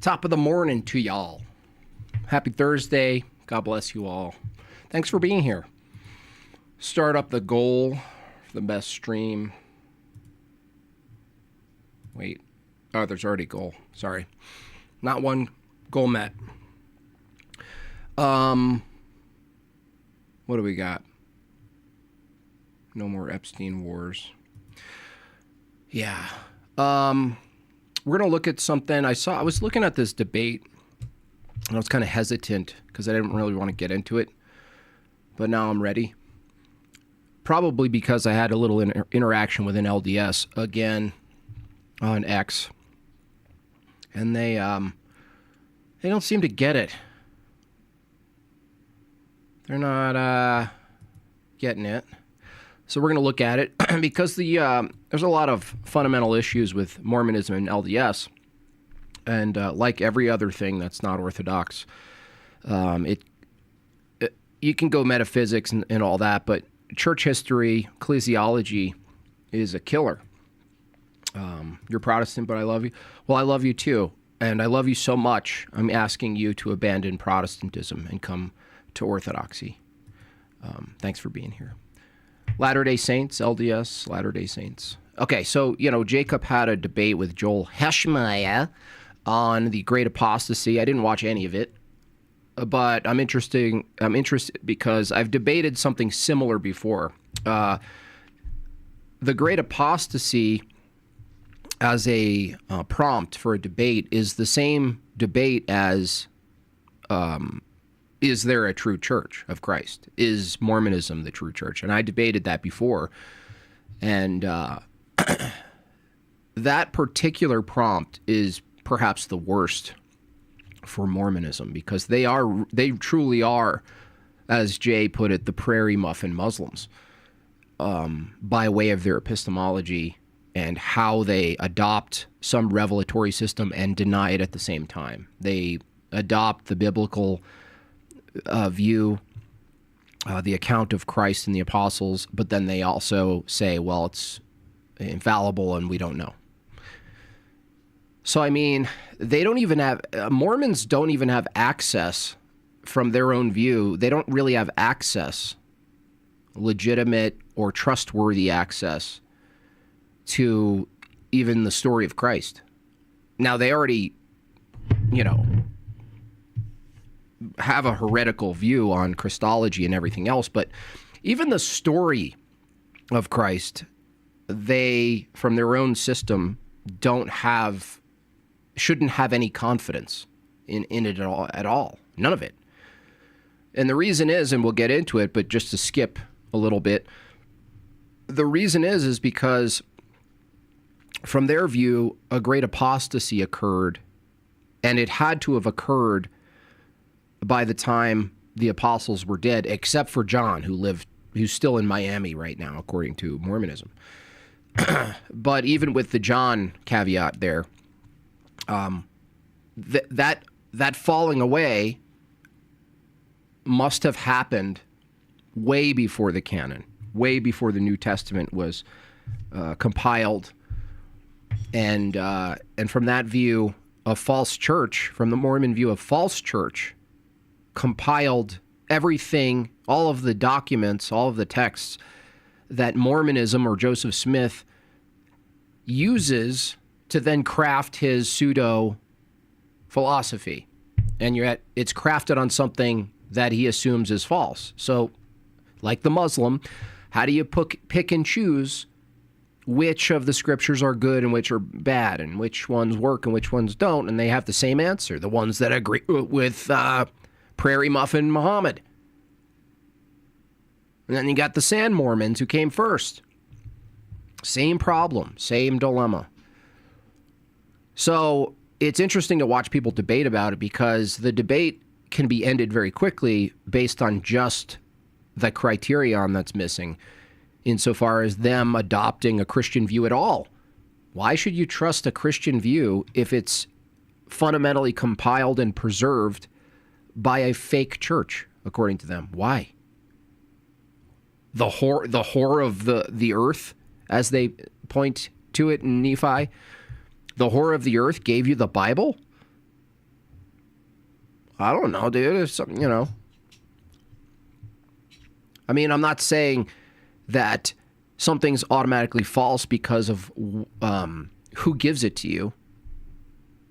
Top of the morning to y'all. Happy Thursday. God bless you all. Thanks for being here. Start up the goal for the best stream. Wait. Oh, there's already a goal. Sorry. Not one goal met. What do we got? No more Epstein wars. Yeah. We're going to look at something. I was looking at this debate, and I was kind of hesitant because I didn't really want to get into it. But now I'm ready. Probably because I had a little interaction with an LDS again on X. And they don't seem to get it. They're not getting it. So we're going to look at it because there's a lot of fundamental issues with Mormonism and LDS. And like every other thing that's not orthodox, you can go metaphysics and all that, but church history, ecclesiology is a killer. You're Protestant, but I love you. Well, I love you too. And I love you so much, I'm asking you to abandon Protestantism and come to orthodoxy. Thanks for being here. Latter-day Saints, LDS, Latter-day Saints. Okay, so, Jacob had a debate with Joel Heschmeyer on the Great Apostasy. I didn't watch any of it, but I'm interested because I've debated something similar before. The Great Apostasy as a prompt for a debate is the same debate as is there a true church of Christ? Is Mormonism the true church? And I debated that before. And that particular prompt is perhaps the worst for Mormonism because they truly are, as Jay put it, the prairie muffin Muslims by way of their epistemology and how they adopt some revelatory system and deny it at the same time. They adopt the biblical view, the account of Christ and the apostles, but then they also say, well, it's infallible and we don't know. So, they don't even have, Mormons don't even have access from their own view. They don't really have access, legitimate or trustworthy access to even the story of Christ. Now, they already, have a heretical view on Christology and everything else, but even the story of Christ, they, from their own system, shouldn't have any confidence in it at all. None of it. And the reason is, and we'll get into it, but just to skip a little bit, the reason is because from their view, a great apostasy occurred, and it had to have occurred by the time the apostles were dead, except for John, who's still in Miami right now, according to Mormonism. But even with the John caveat there, that falling away must have happened way before the canon, way before the New Testament was compiled. And from that view, a false church, from the Mormon view, a false church compiled everything, all of the documents, all of the texts that Mormonism or Joseph Smith uses to then craft his pseudo philosophy. And yet it's crafted on something that he assumes is false. So, like the Muslim, how do you pick and choose which of the scriptures are good and which are bad and which ones work and which ones don't? And they have the same answer, the ones that agree with Prairie Muffin Muhammad. And then you got the Sand Mormons who came first. Same problem, same dilemma. So it's interesting to watch people debate about it because the debate can be ended very quickly based on just the criterion that's missing insofar as them adopting a Christian view at all. Why should you trust a Christian view if it's fundamentally compiled and preserved by a fake church, according to them? Why? The whore of the earth, as they point to it in Nephi, the whore of the earth gave you the Bible? I don't know, dude. It's something, you know. I mean, I'm not saying that something's automatically false because of who gives it to you.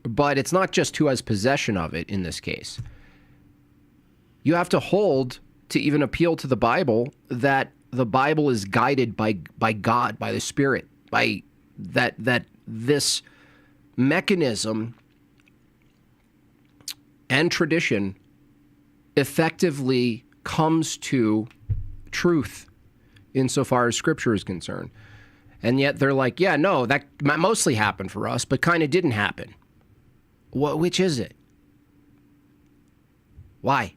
But it's not just who has possession of it in this case. You have to hold to even appeal to the Bible that the Bible is guided by God, by the Spirit, by that this mechanism and tradition effectively comes to truth insofar as Scripture is concerned. And yet they're like, yeah, no, that mostly happened for us, but kind of didn't happen. Which is it? Why?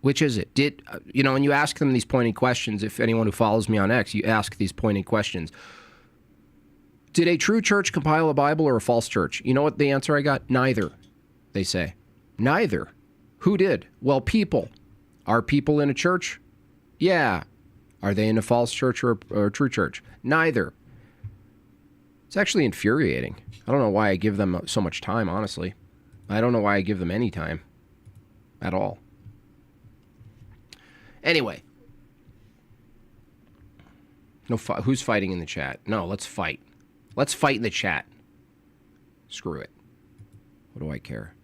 Which is it? And you ask them these pointed questions. If anyone who follows me on X, you ask these pointed questions. Did a true church compile a Bible or a false church? You know what the answer I got? Neither, they say. Neither. Who did? Well, people. Are people in a church? Yeah. Are they in a false church or a true church? Neither. It's actually infuriating. I don't know why I give them so much time, honestly. I don't know why I give them any time at all. Anyway. No, who's fighting in the chat? No, let's fight. Let's fight in the chat. Screw it. What do I care?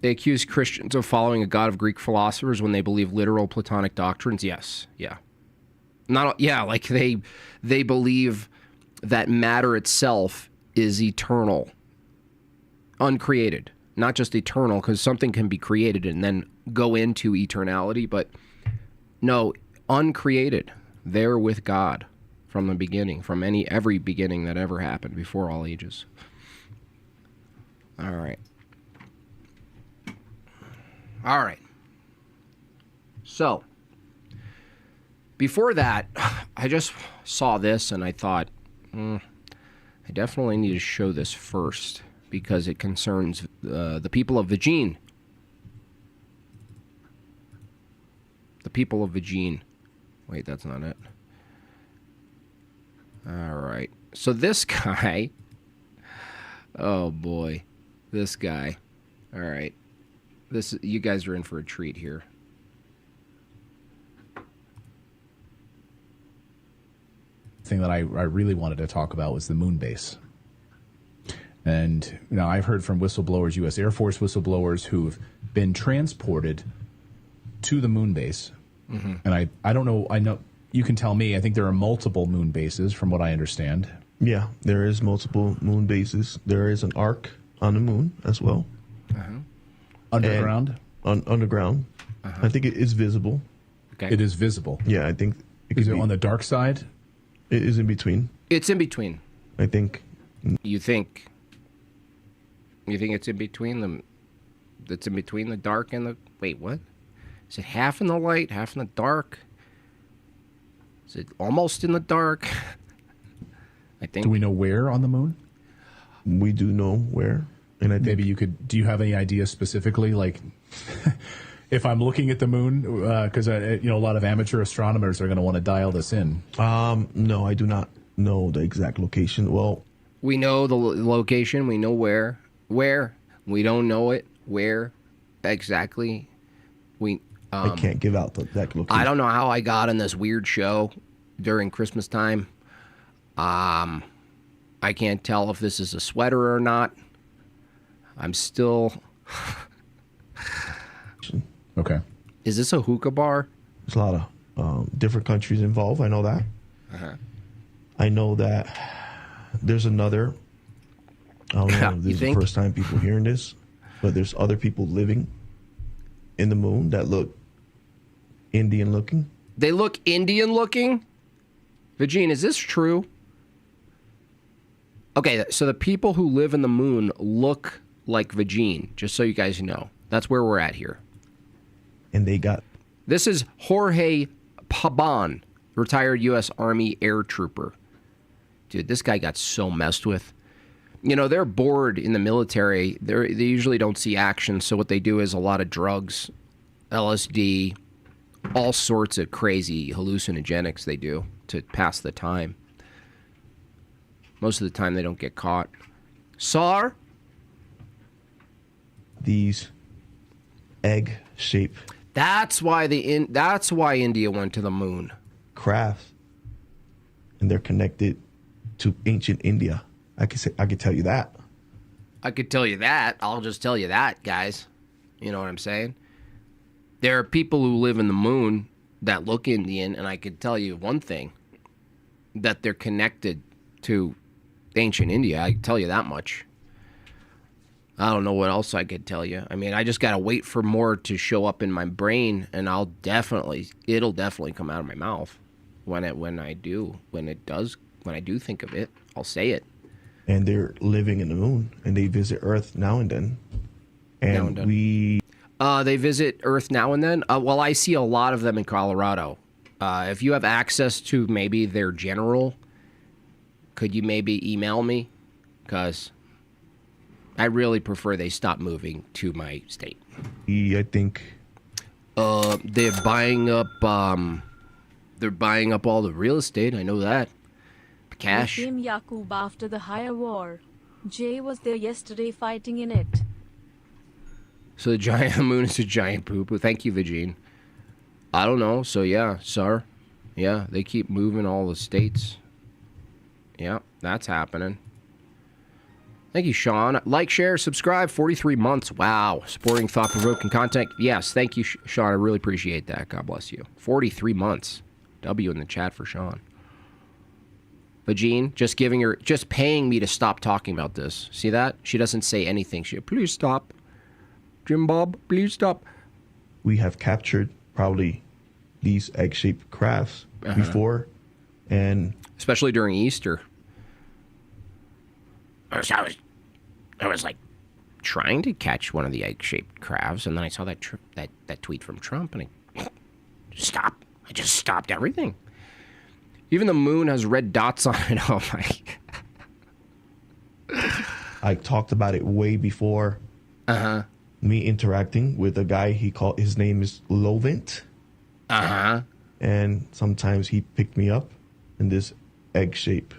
They accuse Christians of following a god of Greek philosophers when they believe literal Platonic doctrines. Yes, yeah. Like they believe that matter itself is eternal, uncreated. Not just eternal, because something can be created and then go into eternality, but no, uncreated, there with God from the beginning, from every beginning that ever happened before all ages. All right. So, before that, I just saw this and I thought, I definitely need to show this first because it concerns the people of Vagine. The people of Vagine. Wait, that's not it. All right. So this guy, oh boy, this guy. All right. You guys are in for a treat here. Thing that I really wanted to talk about was the moon base. And I've heard from whistleblowers, U.S. Air Force whistleblowers, who've been transported to the moon base. Mm-hmm. And I don't know, I know you can tell me, I think there are multiple moon bases from what I understand. Yeah, there is multiple moon bases. There is an arc on the moon as well. Uh-huh. Underground? Underground. Uh-huh. I think it is visible. Okay. It is visible. Yeah, I think is it on the dark side? It is in between. It's in between. I think. You think it's in between them? It's in between the dark and the... Wait, what? Is it half in the light, half in the dark? Is it almost in the dark? I think. Do we know where on the moon? We do know where. And I think maybe you could... Do you have any idea specifically, like... If I'm looking at the moon, because a lot of amateur astronomers are going to want to dial this in. No, I do not know the exact location. Well, we know the location. We know where. Where we don't know it. Where exactly? I can't give out that location. I don't know how I got on this weird show during Christmas time. I can't tell if this is a sweater or not. I'm still. Okay. Is this a hookah bar? There's a lot of different countries involved. I know that. Uh-huh. I know that there's another. I don't know if this is the first time people hearing this, but there's other people living in the moon that look Indian looking. They look Indian looking? Vagine, is this true? Okay, so the people who live in the moon look like Vagine, just so you guys know. That's where we're at here. And they got... This is Jorge Pabon, retired U.S. Army air trooper. Dude, this guy got so messed with. They're bored in the military. They usually don't see action, so what they do is a lot of drugs, LSD, all sorts of crazy hallucinogenics they do to pass the time. Most of the time they don't get caught. Sar? these egg-shaped. That's why India went to the moon. Crafts, and they're connected to ancient India. I could tell you that. I could tell you that. I'll just tell you that, guys. You know what I'm saying? There are people who live in the moon that look Indian, and I could tell you one thing, that they're connected to ancient India. I can tell you that much. I don't know what else I could tell you. I mean, I just got to wait for more to show up in my brain, and it'll definitely come out of my mouth when I do think of it. I'll say it. And they're living in the moon, and they visit Earth now and then. They visit Earth now and then. Well, I see a lot of them in Colorado. If you have access to maybe their general, could you maybe email me? Because I really prefer they stop moving to my state. I think they're buying up all the real estate. I know that. Cash. We came Yakub after the Higher War. Jay was there yesterday fighting in it. So the moon is a giant poo-poo. Thank you, Vagine. I don't know. So yeah, sir. Yeah, they keep moving all the states. Yeah, that's happening. Thank you, Sean. Like, share, subscribe. 43 months. Wow. Supporting thought-provoking content. Yes, thank you, Sean. I really appreciate that. God bless you. 43 months. W in the chat for Sean. Vagine, just paying me to stop talking about this. See that? She doesn't say anything. Please stop. Jim Bob, please stop. We have captured probably these egg-shaped crafts before, and especially during Easter. I was like trying to catch one of the egg-shaped crabs, and then I saw that tweet from Trump, and I just stopped everything. Even the moon has red dots on it. Oh my! I talked about it way before. Me interacting with a guy. His name is Lovint. And sometimes he picked me up in this egg shape.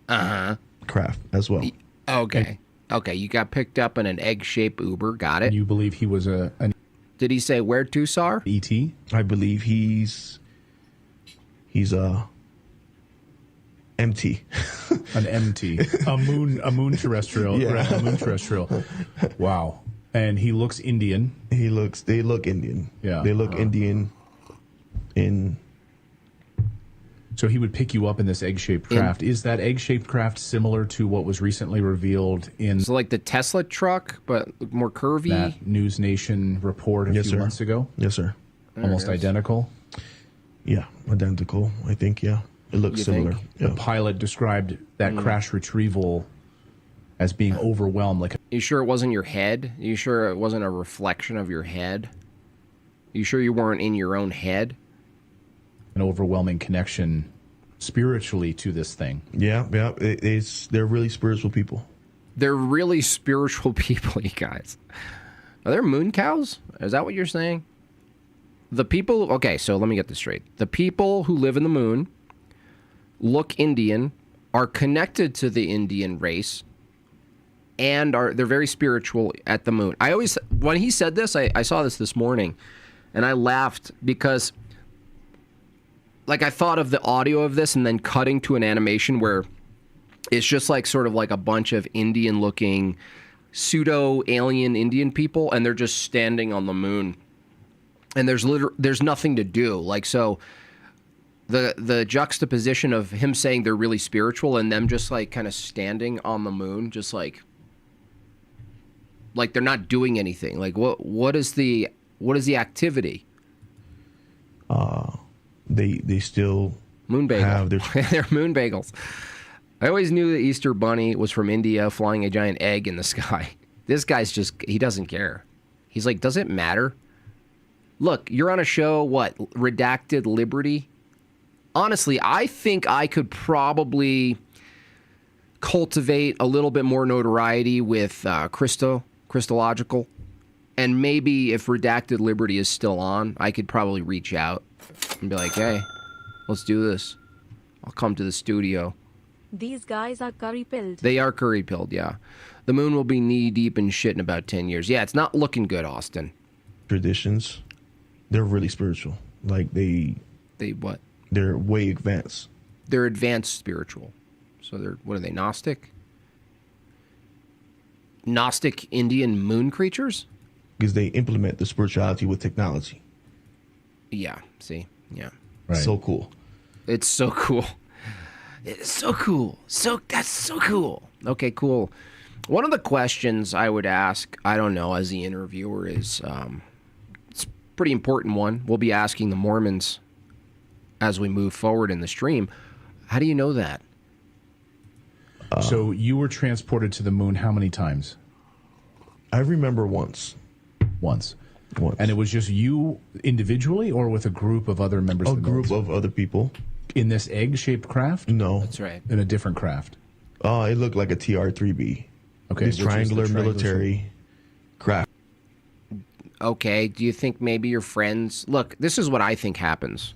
Craft as well. Okay. You got picked up in an egg-shaped Uber. Got it. And you believe he was an Did he say where to, Sar? ET? I believe he's MT. An MT. A moon terrestrial. Yeah. Right, a moon terrestrial. Wow. And he looks Indian. They look Indian. Yeah. They look Indian in. So he would pick you up in this egg-shaped craft. Is that egg-shaped craft similar to what was recently revealed in So like the Tesla truck, but more curvy? that News Nation report a few months ago? Yes, sir. Almost identical? Yeah, identical. I think, yeah. It looks similar. The Yeah. pilot described that crash retrieval as being overwhelmed. Like, You sure it wasn't your head? You sure it wasn't a reflection of your head? You sure you weren't in your own head? an overwhelming connection spiritually to this thing. Yeah. They're really spiritual people. They're really spiritual people, you guys. Are there moon cows? Is that what you're saying? The people... Okay, so let me get this straight. The people who live in the moon, look Indian, are connected to the Indian race, and they're very spiritual at the moon. When he said this, I saw this morning, and I laughed because... Like, I thought of the audio of this and then cutting to an animation where it's just like sort of like a bunch of Indian-looking pseudo-alien Indian people, and they're just standing on the moon. And there's nothing to do. Like, so the juxtaposition of him saying they're really spiritual and them just like kind of standing on the moon, just like they're not doing anything. Like, what is the activity? They still moon bagel. have their they're moon bagels. I always knew the Easter Bunny was from India flying a giant egg in the sky. This guy's he doesn't care. He's like, does it matter? Look, you're on a show, what, Redacted Liberty? Honestly, I think I could probably cultivate a little bit more notoriety with Ecclesiological. And maybe if Redacted Liberty is still on, I could probably reach out and be like, hey, let's do this. I'll come to the studio. These guys are curry-pilled. They are curry-pilled, yeah. The moon will be knee deep in shit in about 10 years. Yeah, it's not looking good, Austin. Traditions, they're really spiritual. Like They what? they're way advanced. They're advanced spiritual. So what are they, Gnostic? Gnostic Indian moon creatures? Because they implement the spirituality with technology. Yeah, see? Yeah. Right. So cool. It's so cool. It's so cool. That's so cool. Okay, cool. One of the questions I would ask, I don't know, as the interviewer is, it's a pretty important one. We'll be asking the Mormons as we move forward in the stream. How do you know that? So you were transported to the moon how many times? I remember once. Once. And it was just you individually or with a group of other members A of the group military? of other people. In this egg-shaped craft? No. That's right. In a different craft? It looked like a TR-3B. Okay. This which was the triangular triangular military craft. Okay, do you think maybe your friends... Look, this is what I think happens.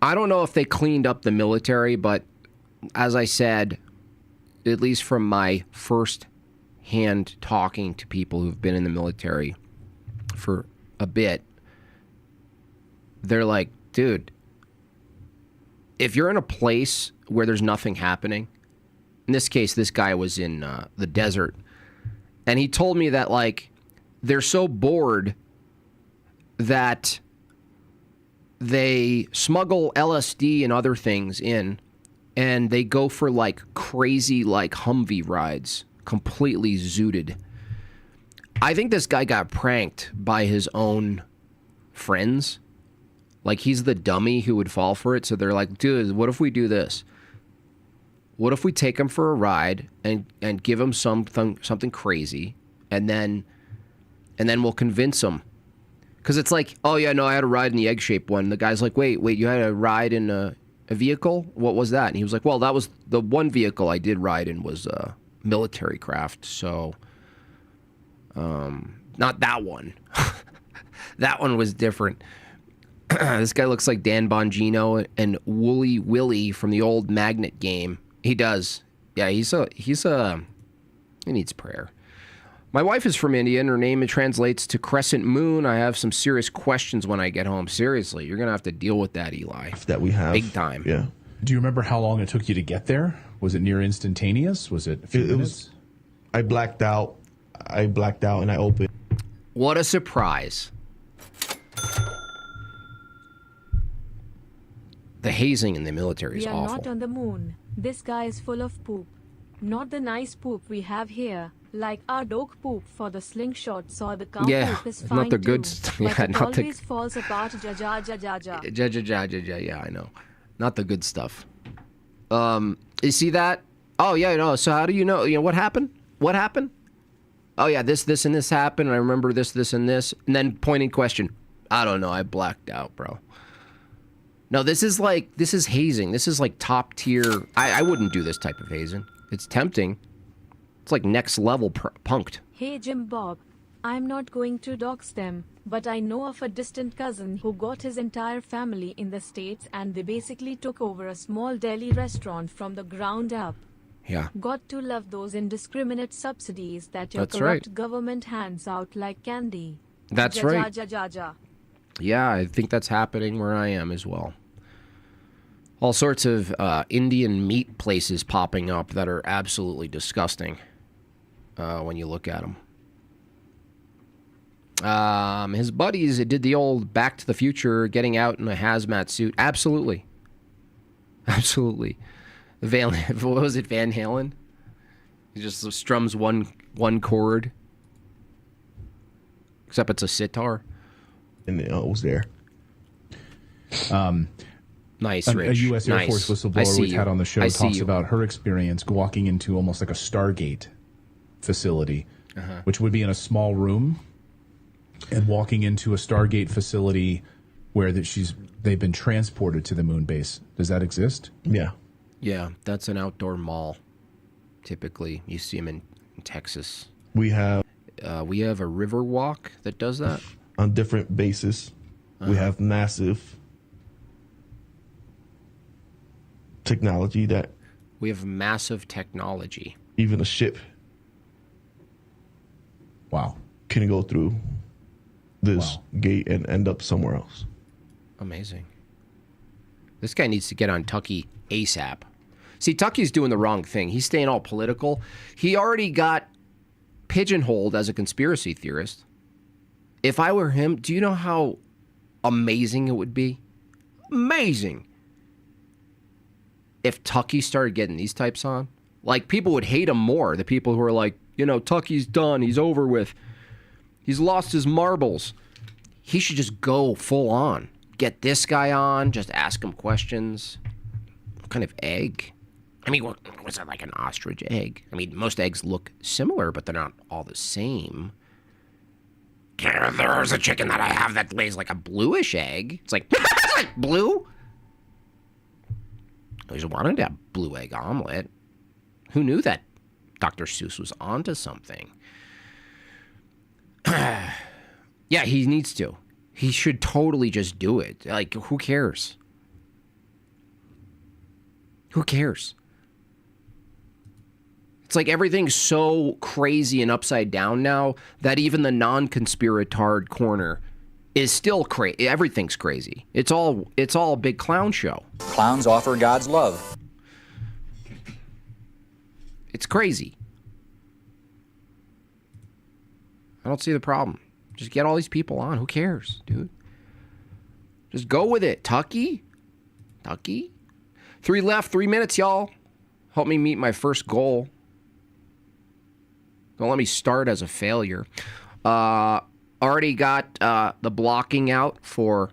I don't know if they cleaned up the military, but as I said, at least from my first hand talking to people who've been in the military for a bit, they're like, dude, if you're in a place where there's nothing happening, in this case, this guy was in the desert, and he told me that, like, they're so bored that they smuggle LSD and other things in, and they go for, like, crazy, like, Humvee rides, completely zooted. I think this guy got pranked by his own friends. Like, he's the dummy who would fall for it, so they're like, dude, what if we do this? What if we take him for a ride and give him something crazy, and then we'll convince him? Because it's like, oh, yeah, no, I had a ride in the egg-shaped one. The guy's like, wait, you had a ride in a vehicle? What was that? And he was like, well, that was the one vehicle I did ride in was a military craft, so not that one. That one was different. This guy looks like Dan Bongino and Wooly Willie from the old Magnet game. He does. Yeah, he needs prayer. My wife is from India, and her name translates to Crescent Moon. I have some serious questions when I get home. Seriously, you're going to have to deal with that, Eli. That we have. Big time. Yeah. Do you remember how long it took you to get there? Was it near instantaneous? Was it a few minutes? I blacked out and I opened. What a surprise. The hazing in the military is We are awful. not on the moon. This guy is full of poop. Not the nice poop we have here, like our dog poop for the slingshots or the cow Yeah, poop is not fine the good too, st- but yeah, it not the- always falls apart. Ja ja ja ja ja. Yeah, I know. Not the good stuff. You see that? Oh, yeah, no. So how do you know? You know, what happened? What happened? Oh, yeah, this, and this happened. And I remember this, and this. And then pointing question. I don't know. I blacked out, bro. No, this is hazing. This is like top tier. I wouldn't do this type of hazing. It's tempting. It's like next level punked. Hey Jim Bob, I'm not going to dox them, but I know of a distant cousin who got his entire family in the States and they basically took over a small deli restaurant from the ground up. Yeah. Got to love those indiscriminate subsidies that your That's corrupt right. government hands out like candy. That's Ja right. ja ja ja. Yeah, I think that's happening where I am as well. All sorts of Indian meat places popping up that are absolutely disgusting when you look at them. His buddies did the old Back to the Future, getting out in a hazmat suit. Absolutely. Absolutely. What was it, Van Halen? He just strums one chord. Except it's a sitar. And it was there. Nice, A Rich. U.S. Air Nice. Force I whistleblower see we've you. had on the show I see talks you. about her experience walking into almost like a Stargate facility, which would be in a small room, and walking into a Stargate facility where they've been transported to the moon base. Does that exist? Yeah. Yeah, that's an outdoor mall. Typically, you see them in Texas. We have We have a river walk that does that. on different bases. We have massive technology that We have massive technology. Even a ship. Wow. Can go through this gate and end up somewhere else. Amazing. This guy needs to get on Tucky ASAP. See, Tucky's doing the wrong thing. He's staying all political. He already got pigeonholed as a conspiracy theorist. If I were him, do you know how amazing it would be? Amazing. If Tucky started getting these types on. Like, people would hate him more. The people who are like, you know, Tucky's done. He's over with. He's lost his marbles. He should just go full on. Get this guy on. Just ask him questions. What kind of egg? I mean, what's that, like an ostrich egg? I mean, most eggs look similar, but they're not all the same. There's a chicken that I have that lays like a bluish egg. It's like, it's like blue? I just wanted to have blue egg omelet. Who knew that Dr. Seuss was onto something? Yeah, he needs to. He should totally just do it. Like, who cares? Who cares? It's like everything's so crazy and upside down now that even the non-conspiratard corner is still crazy. Everything's crazy. It's all a big clown show. Clowns offer God's love. It's crazy. I don't see the problem. Just get all these people on. Who cares, dude? Just go with it. Tucky? 3 left, 3 minutes, y'all. Help me meet my first goal. Don't let me start as a failure. Already got the blocking out for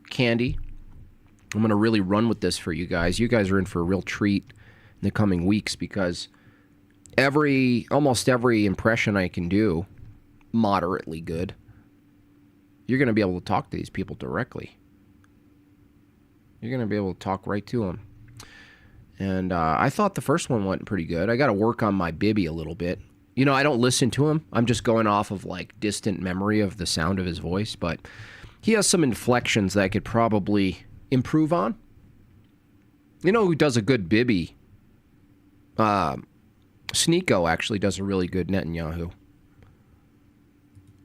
Candy. I'm going to really run with this for you guys. You guys are in for a real treat in the coming weeks because almost every impression I can do, moderately good, you're going to be able to talk to these people directly. You're going to be able to talk right to them. And I thought the first one went pretty good. I got to work on my Bibby a little bit. You know, I don't listen to him. I'm just going off of, like, distant memory of the sound of his voice. But he has some inflections that I could probably improve on. You know who does a good Bibby? Sneeko actually does a really good Netanyahu.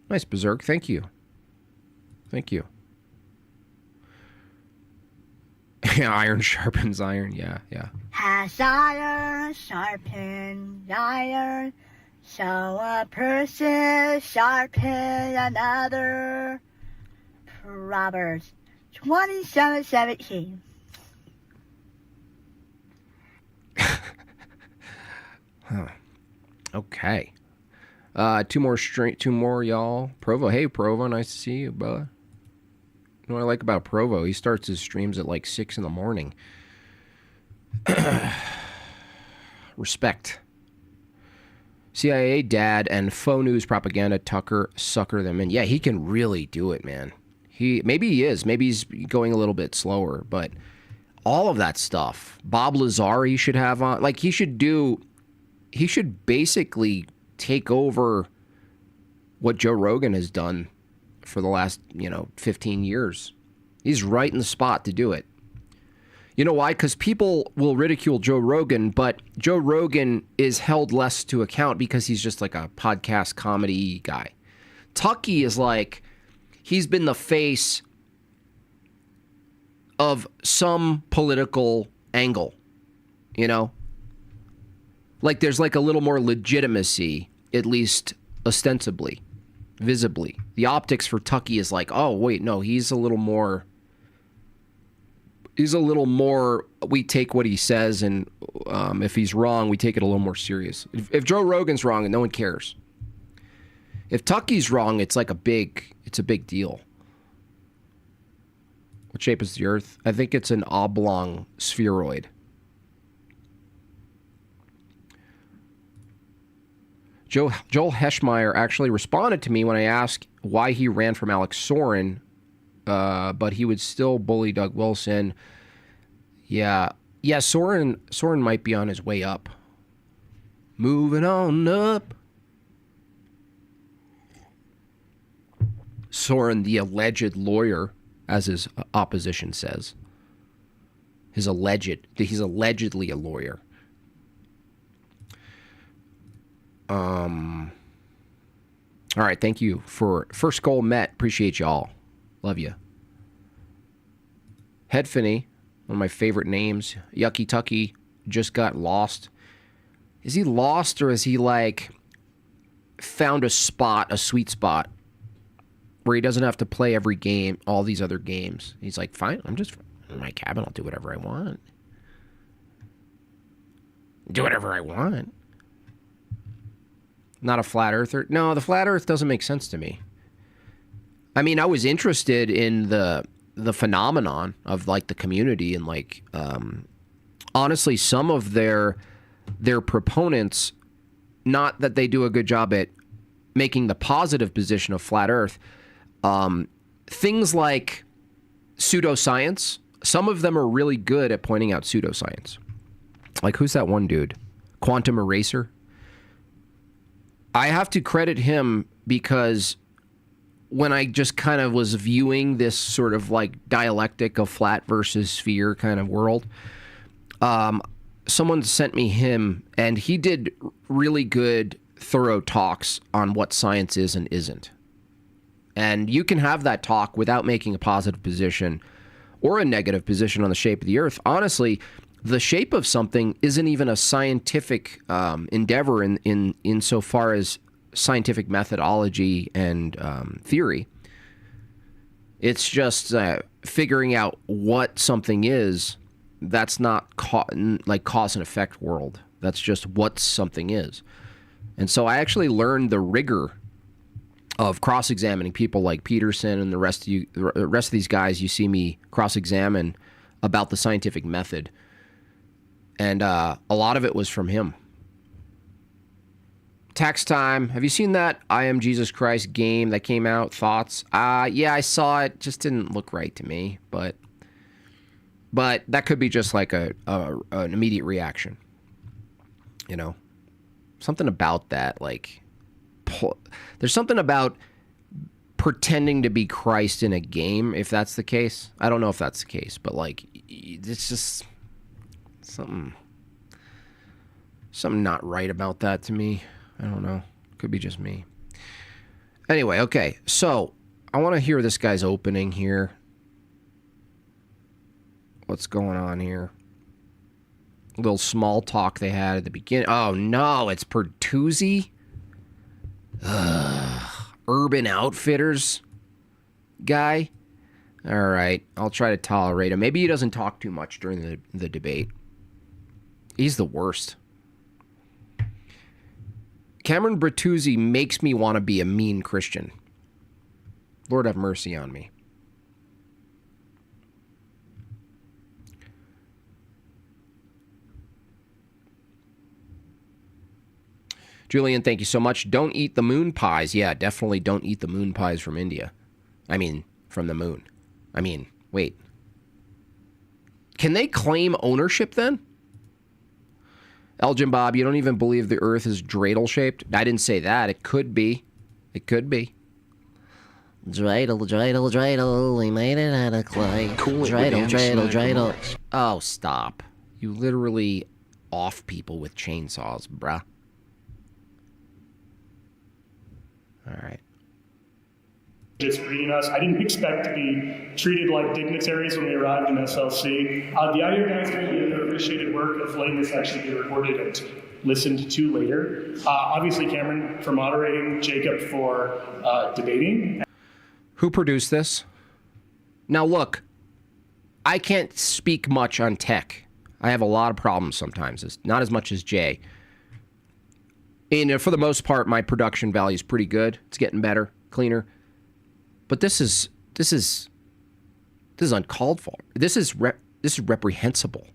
Nice, Berserk. Thank you. Thank you. Iron sharpens iron. Yeah. Has iron sharpened iron, so a person sharpen another. Proverbs 27:17. Huh. Okay. Two more, y'all. Provo. Hey, Provo. Nice to see you, brother. You know what I like about Provo? He starts his streams at like 6 in the morning. Respect. CIA dad and faux news propaganda Tucker sucker them in. Yeah, he can really do it, man. Maybe he is. Maybe he's going a little bit slower, but all of that stuff. Bob Lazar he should have on. Like, he should basically take over what Joe Rogan has done for the last, 15 years. He's right in the spot to do it. You know why? Because people will ridicule Joe Rogan, but Joe Rogan is held less to account because he's just like a podcast comedy guy. Tucky is like, he's been the face of some political angle, Like, there's like a little more legitimacy, at least ostensibly, visibly. The optics for Tucky is like, oh, wait, no, he's a little more, we take what he says, and if he's wrong, we take it a little more serious. If Joe Rogan's wrong, and no one cares. If Tucky's wrong, it's a big deal. What shape is the Earth? I think it's an oblong spheroid. Joel Heschmeyer actually responded to me when I asked why he ran from Alex Soren, but he would still bully Doug Wilson. Yeah, Soren might be on his way up. Moving on up. Soren, the alleged lawyer, as his opposition says. He's allegedly a lawyer. All right, thank you for first goal met. Appreciate y'all. Love you. Headfinny, one of my favorite names. Yucky Tucky just got lost. Is he lost, or is he like found a spot, a sweet spot, where he doesn't have to play every game, all these other games? He's like, fine, I'm just in my cabin. I'll do whatever I want. Do whatever I want. Not a flat earther. No, the flat earth doesn't make sense to me. I mean, I was interested in the phenomenon of like the community, and like honestly, some of their proponents, not that they do a good job at making the positive position of flat earth, things like pseudoscience, some of them are really good at pointing out pseudoscience. Like, who's that one dude? Quantum Eraser? I have to credit him because when I just kind of was viewing this sort of like dialectic of flat versus sphere kind of world, someone sent me him, and he did really good, thorough talks on what science is and isn't. And you can have that talk without making a positive position or a negative position on the shape of the earth. Honestly, the shape of something isn't even a scientific endeavor in so far as scientific methodology and theory. It's just figuring out what something is. That's not like cause and effect world. That's just what something is. And so I actually learned the rigor of cross-examining people like Peterson and the rest of these guys you see me cross-examine about the scientific method. And a lot of it was from him. Tax Time. Have you seen that I Am Jesus Christ game that came out? Thoughts? Yeah, I saw it. Just didn't look right to me. But that could be just like an immediate reaction. You know? Something about that. Like, there's something about pretending to be Christ in a game, if that's the case. I don't know if that's the case. But, like, it's just something not right about that to me. I don't know. Could be just me. Anyway, okay. So I want to hear this guy's opening here. What's going on here? A little small talk they had at the beginning. Oh, no. It's Pertuzzi? Urban Outfitters guy? All right. I'll try to tolerate him. Maybe he doesn't talk too much during the debate. He's the worst. Cameron Bertuzzi makes me want to be a mean Christian. Lord have mercy on me. Julian, thank you so much. Don't eat the moon pies. Yeah, definitely don't eat the moon pies from India. I mean, from the moon. I mean, wait. Can they claim ownership then? Elgin Bob, you don't even believe the earth is dreidel-shaped? I didn't say that. It could be. It could be. Dreidel, dreidel, dreidel, we made it out of clay. Dreidel, dreidel, dreidel. Oh, stop. You literally off people with chainsaws, bruh. All right. Just reading us. I didn't expect to be treated like dignitaries when we arrived in SLC. The audio guys did the appreciated work of letting this actually be recorded and listened to later. Obviously, Cameron for moderating, Jacob for debating. Who produced this? Now, look, I can't speak much on tech. I have a lot of problems sometimes. It's not as much as Jay. And for the most part, my production value is pretty good. It's getting better, cleaner. But this is uncalled for. This is reprehensible.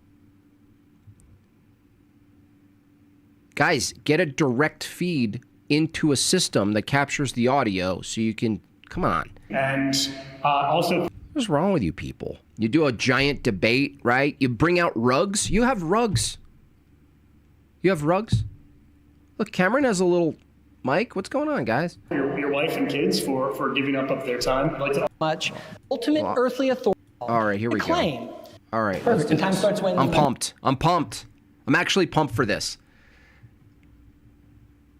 Guys, get a direct feed into a system that captures the audio so you can, come on. And also, what's wrong with you people? You do a giant debate, right? You bring out rugs. You have rugs. You have rugs? Look, Cameron has a little mic. What's going on, guys? Your wife and kids for giving up of their time. Much ultimate earthly authority. All right, here we claim. go. All right. Perfect. And time starts when I'm pumped. I'm actually pumped for this.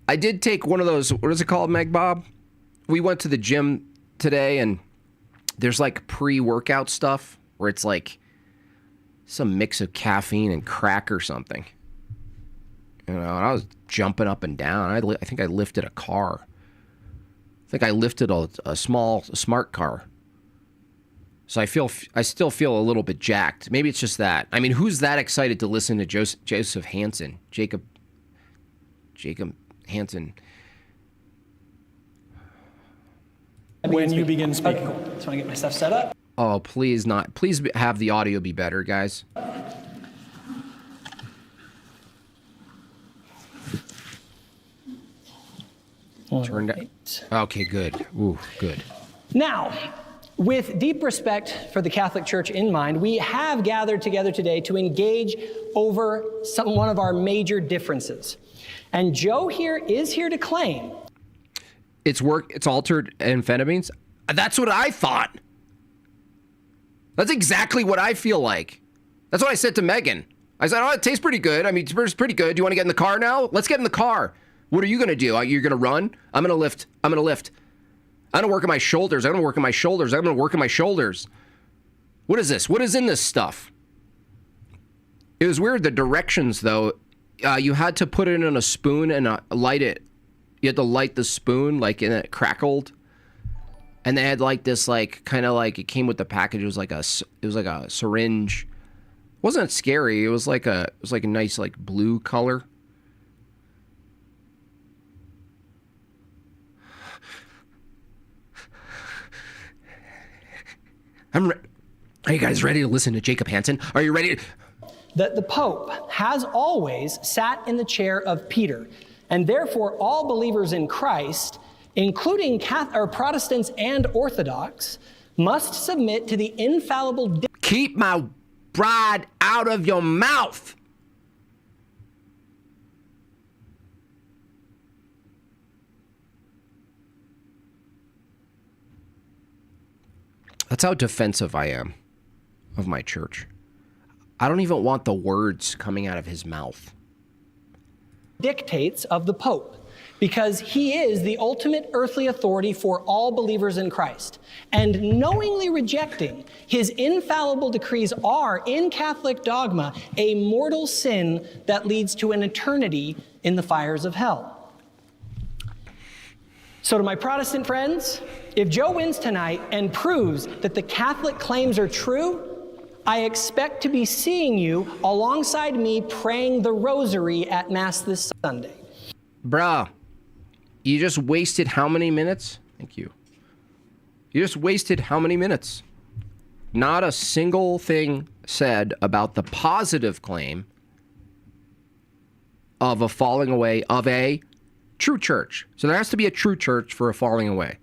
I did take one of those, what is it called, Meg Bob? We went to the gym today, and there's like pre-workout stuff where it's like some mix of caffeine and crack or something. You know, and I was jumping up and down. I think I lifted a car. I think I lifted a smart car. So I still feel a little bit jacked. Maybe it's just that. I mean, who's that excited to listen to Joseph Hansen? Jacob Hansen. When you begin speaking. Okay, cool. Just want to get my stuff set up. Oh, please not. Please have the audio be better, guys. Turned out. Okay, good. Ooh, good. Now, with deep respect for the Catholic Church in mind, we have gathered together today to engage over one of our major differences. And Joe here is here to claim it's altered amphetamines. That's what I thought. That's exactly what I feel like. That's what I said to Megan. I said, oh, it tastes pretty good. I mean, it's pretty good. Do you want to get in the car now? Let's get in the car. What are you going to do? You're going to run? I'm going to lift. I'm going to work on my shoulders. I'm going to work on my shoulders. I'm going to work on my shoulders. What is this? What is in this stuff? It was weird. The directions, though, you had to put it in a spoon and light it. You had to light the spoon, like, and it crackled. And they had like this, like, kind of like, it came with the package. It was like a syringe. It wasn't scary. It was like a nice, like, blue color. Are you guys ready to listen to Jacob Hansen? Are you ready? That the Pope has always sat in the chair of Peter, and therefore all believers in Christ, including Protestants and Orthodox, must submit to the infallible... Keep my bride out of your mouth! That's how defensive I am of my church. I don't even want the words coming out of his mouth. Dictates of the Pope, because he is the ultimate earthly authority for all believers in Christ. And knowingly rejecting his infallible decrees are, in Catholic dogma, a mortal sin that leads to an eternity in the fires of hell. So to my Protestant friends, if Joe wins tonight and proves that the Catholic claims are true, I expect to be seeing you alongside me praying the rosary at Mass this Sunday. Bruh, you just wasted how many minutes? Thank you. You just wasted how many minutes? Not a single thing said about the positive claim of a falling away of a true church. So there has to be a true church for a falling away.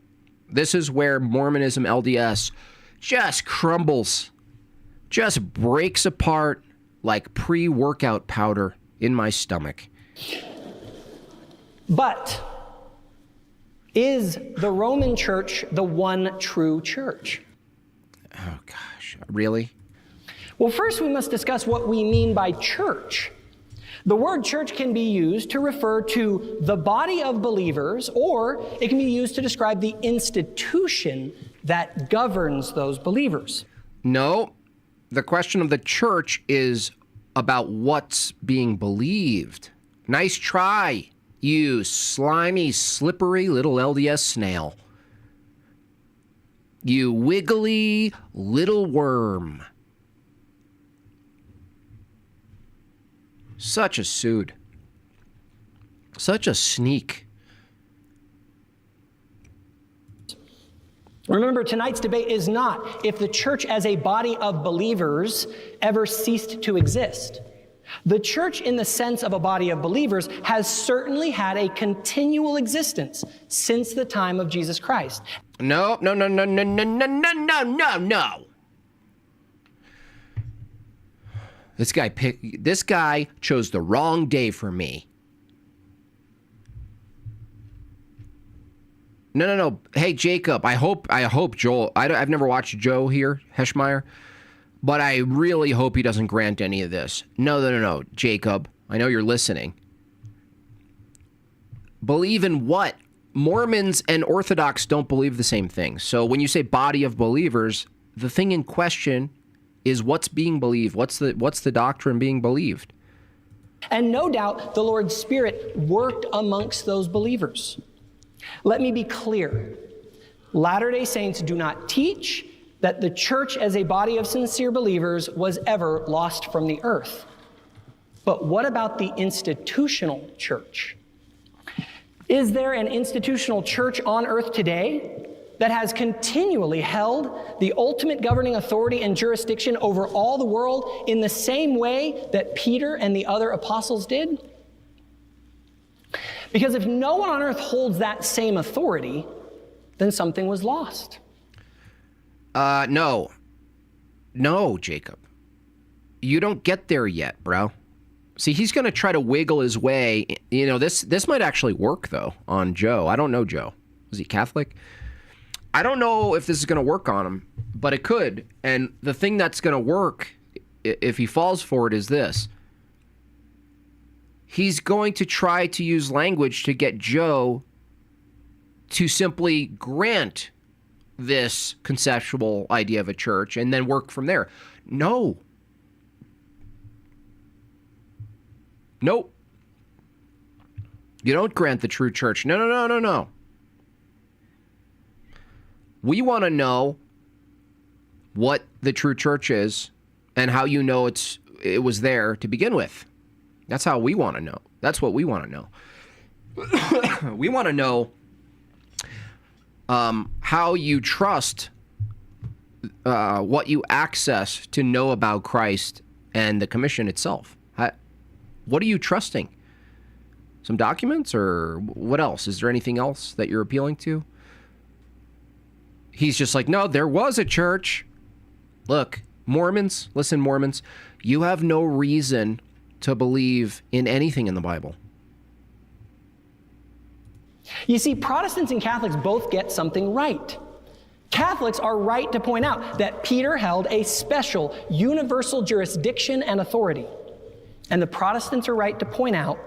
This is where Mormonism LDS just crumbles, just breaks apart like pre-workout powder in my stomach. But is the Roman Church the one true church? Oh, gosh. Really? Well, first we must discuss what we mean by church. The word church can be used to refer to the body of believers, or it can be used to describe the institution that governs those believers. No, the question of the church is about what's being believed. Nice try, you slimy, slippery little LDS snail. You wiggly little worm. Such a suit. Such a sneak. Remember, tonight's debate is not if the church as a body of believers ever ceased to exist. The church, in the sense of a body of believers, has certainly had a continual existence since the time of Jesus Christ. No. This guy chose the wrong day for me. No. Hey, Jacob, I hope Joel, I've never watched Joe here, Heschmeyer, but I really hope he doesn't grant any of this. No, Jacob, I know you're listening. Believe in what? Mormons and Orthodox don't believe the same thing. So when you say body of believers, the thing in question is what's being believed. What's the doctrine being believed? And no doubt the Lord's Spirit worked amongst those believers. Let me be clear. Latter-day Saints do not teach that the church as a body of sincere believers was ever lost from the earth. But what about the institutional church? Is there an institutional church on earth today that has continually held the ultimate governing authority and jurisdiction over all the world in the same way that Peter and the other apostles did? Because if no one on earth holds that same authority, then something was lost. No, Jacob. You don't get there yet, bro. See, he's going to try to wiggle his way. You know, this might actually work, though, on Joe. I don't know Joe. Is he Catholic? I don't know if this is going to work on him, but it could. And the thing that's going to work, if he falls for it, is this. He's going to try to use language to get Joe to simply grant this conceptual idea of a church and then work from there. No. Nope. You don't grant the true church. No. We want to know what the true church is and how you know it was there to begin with. That's how we want to know. That's what we want to know. We want to know how you trust what you access to know about Christ and the commission itself. What are you trusting? Some documents or what else? Is there anything else that you're appealing to? He's just like, no, there was a church. Look, Mormons, listen, Mormons, you have no reason to believe in anything in the Bible. You see, Protestants and Catholics both get something right. Catholics are right to point out that Peter held a special universal jurisdiction and authority. And the Protestants are right to point out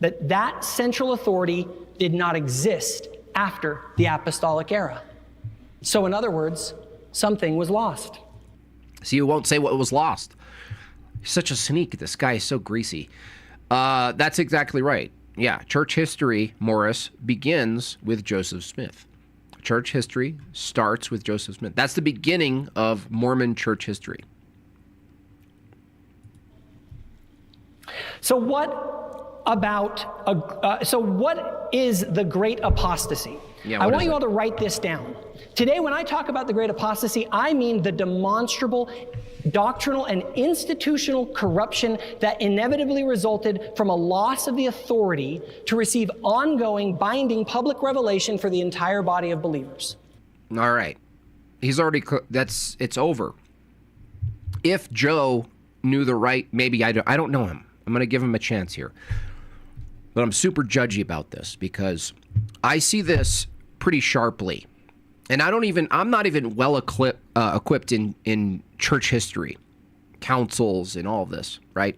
that that central authority did not exist after the apostolic era. So in other words, something was lost. See, you won't say what was lost. He's such a sneak. This guy is so greasy. That's exactly right. Yeah, church history, Morris, begins with Joseph Smith. Church history starts with Joseph Smith. That's the beginning of Mormon church history. So what is the Great Apostasy? Yeah, I want you all to write this down. Today, when I talk about the Great Apostasy, I mean the demonstrable doctrinal and institutional corruption that inevitably resulted from a loss of the authority to receive ongoing, binding public revelation for the entire body of believers. All right. He's already, it's over. If Joe knew the right, maybe I don't know him. I'm going to give him a chance here. But I'm super judgy about this because I see this pretty sharply. And I'm not even well equipped in church history, councils and all of this, right?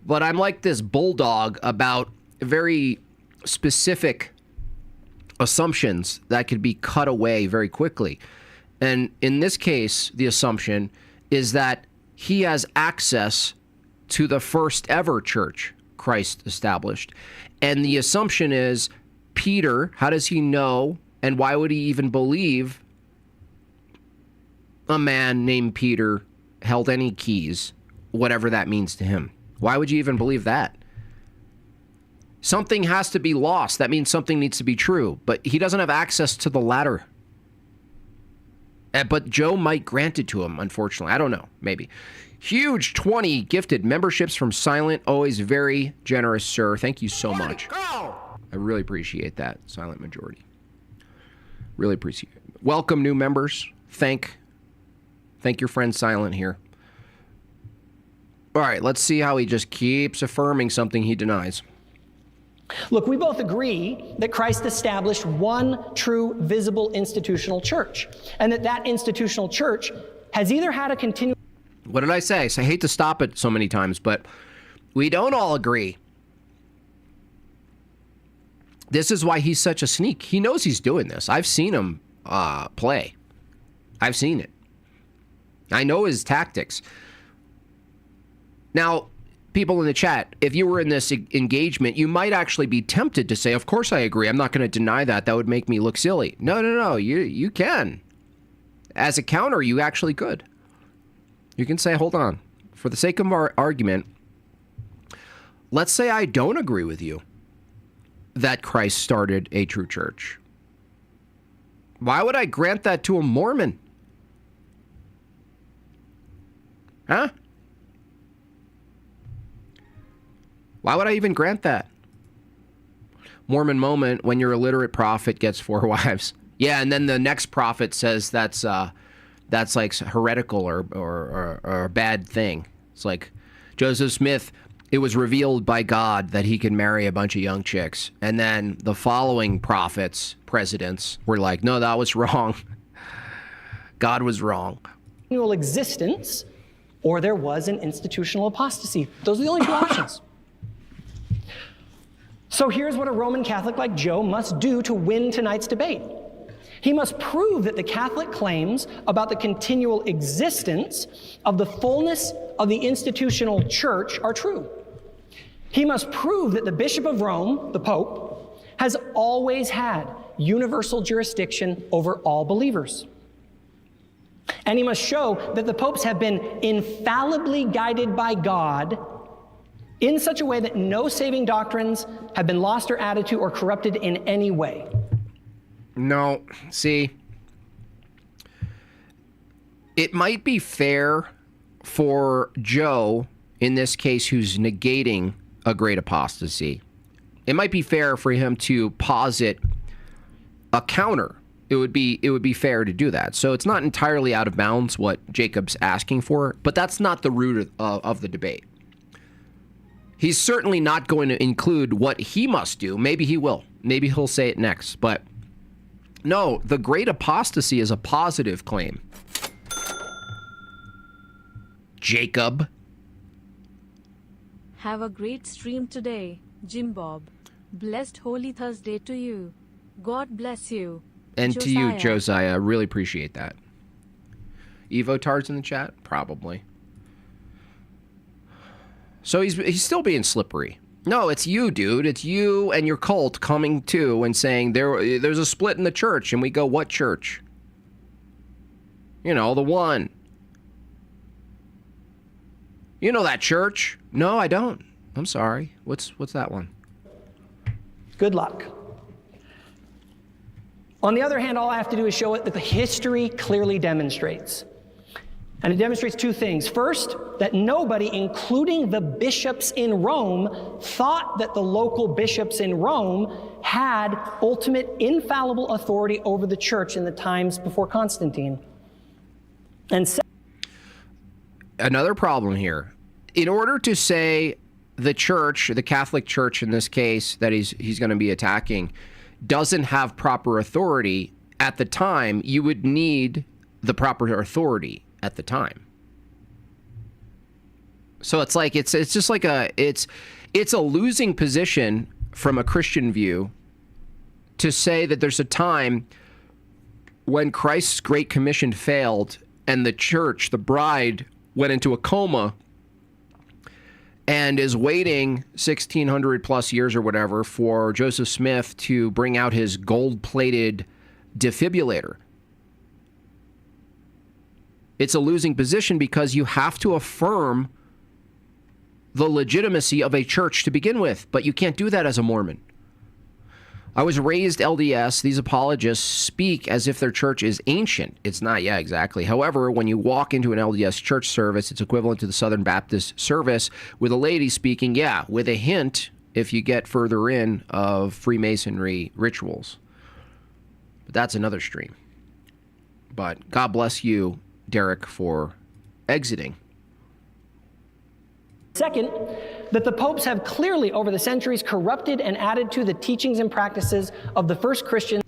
But I'm like this bulldog about very specific assumptions that could be cut away very quickly. And in this case, the assumption is that he has access to the first ever church Christ established. And the assumption is Peter, how does he know? And why would he even believe a man named Peter held any keys, whatever that means to him? Why would you even believe that? Something has to be lost. That means something needs to be true. But he doesn't have access to the latter. But Joe might grant it to him, unfortunately. I don't know. Maybe. Huge 20 gifted memberships from Silent. Always very generous, sir. Thank you so much. I really appreciate that, Silent Majority. Really appreciate it. Welcome, new members. Thank your friend Silent here. All right, let's see how he just keeps affirming something he denies. Look, we both agree that Christ established one true, visible institutional church, and that institutional church has either had a continual... What did I say? So I hate to stop it so many times, but we don't all agree. This is why he's such a sneak. He knows he's doing this. I've seen him play. I've seen it. I know his tactics. Now, people in the chat, if you were in this engagement, you might actually be tempted to say, of course I agree. I'm not going to deny that. That would make me look silly. No. You can. As a counter, you actually could. You can say, hold on. For the sake of our argument, let's say I don't agree with you that Christ started a true church. Why would I grant that to a Mormon? Huh? Why would I even grant that? Mormon moment, when your illiterate prophet gets 4 wives. Yeah, and then the next prophet says that's like heretical or a bad thing. It's like Joseph Smith, it was revealed by God that he can marry a bunch of young chicks. And then the following prophets, presidents, were like, no, that was wrong. God was wrong. Existence, or there was an institutional apostasy. Those are the only 2 options. So here's what a Roman Catholic like Joe must do to win tonight's debate. He must prove that the Catholic claims about the continual existence of the fullness of the institutional church are true. He must prove that the Bishop of Rome, the Pope, has always had universal jurisdiction over all believers. And he must show that the popes have been infallibly guided by God in such a way that no saving doctrines have been lost or added to or corrupted in any way. No, see, it might be fair for Joe, in this case, who's negating a great apostasy. It might be fair for him to posit a counter. It would be fair to do that. So it's not entirely out of bounds what Jacob's asking for, but that's not the root of the debate. He's certainly not going to include what he must do. Maybe he will. Maybe he'll say it next. But no, the great apostasy is a positive claim. Jacob. Have a great stream today, Jim Bob. Blessed Holy Thursday to you. God bless you. And Josiah. to you, Josiah. I really appreciate that. Evo Tard's in the chat? Probably. So he's still being slippery. No, it's you, dude. It's you and your cult coming to and saying there's a split in the church. And we go, what church? You know, the one. You know that church? No, I don't. I'm sorry. What's that one? Good luck. On the other hand, all I have to do is show it that the history clearly demonstrates. And it demonstrates 2 things. First, that nobody, including the bishops in Rome, thought that the local bishops in Rome had ultimate infallible authority over the church in the times before Constantine. And another problem here. In order to say the church, the Catholic Church in this case, that he's going to be attacking, doesn't have proper authority at the time, you would need the proper authority at the time. So it's like it's just like it's a losing position from a Christian view to say that there's a time when Christ's Great Commission failed and the church, the bride, went into a coma and is waiting 1,600 plus years or whatever for Joseph Smith to bring out his gold-plated defibrillator. It's a losing position because you have to affirm the legitimacy of a church to begin with, but you can't do that as a Mormon. I was raised LDS. These apologists speak as if their church is ancient. It's not, yeah, exactly. However, when you walk into an LDS church service, it's equivalent to the Southern Baptist service with a lady speaking, yeah, with a hint, if you get further in, of Freemasonry rituals. But that's another stream. But God bless you, Derek, for exiting. Second, that the popes have clearly over the centuries corrupted and added to the teachings and practices of the first Christians.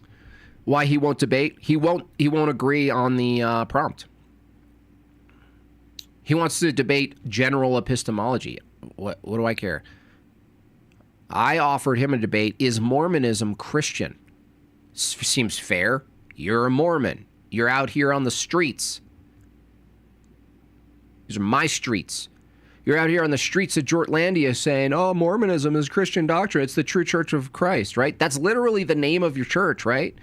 Why he won't debate? He won't agree on the prompt. He wants to debate general epistemology. What do I care? I offered him a debate. Is Mormonism Christian? Seems fair. You're a Mormon. You're out here on the streets. These are my streets. You're out here on the streets of Jortlandia saying, oh, Mormonism is Christian doctrine. It's the true church of Christ, right? That's literally the name of your church, right?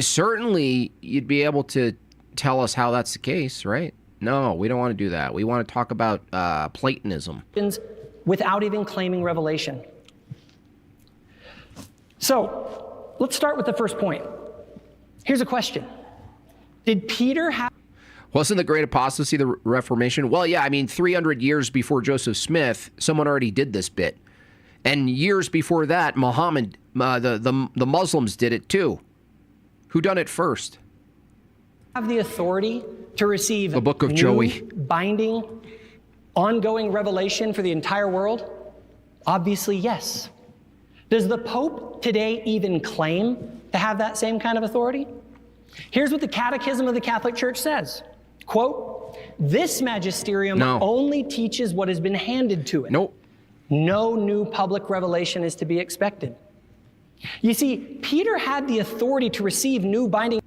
Certainly, you'd be able to tell us how that's the case, right? No, we don't want to do that. We want to talk about Platonism. Without even claiming revelation. So, let's start with the first point. Here's a question. Did Peter have... Wasn't the Great Apostasy the Reformation? Well, yeah, I mean, 300 years before Joseph Smith, someone already did this bit. And years before that, Muhammad, the Muslims did it too. Who done it first? Have the authority to receive the book of new, Joey, binding, ongoing revelation for the entire world? Obviously, yes. Does the Pope today even claim to have that same kind of authority? Here's what the Catechism of the Catholic Church says. Quote, this magisterium only teaches what has been handed to it. Nope. No new public revelation is to be expected. You see, Peter had the authority to receive new binding...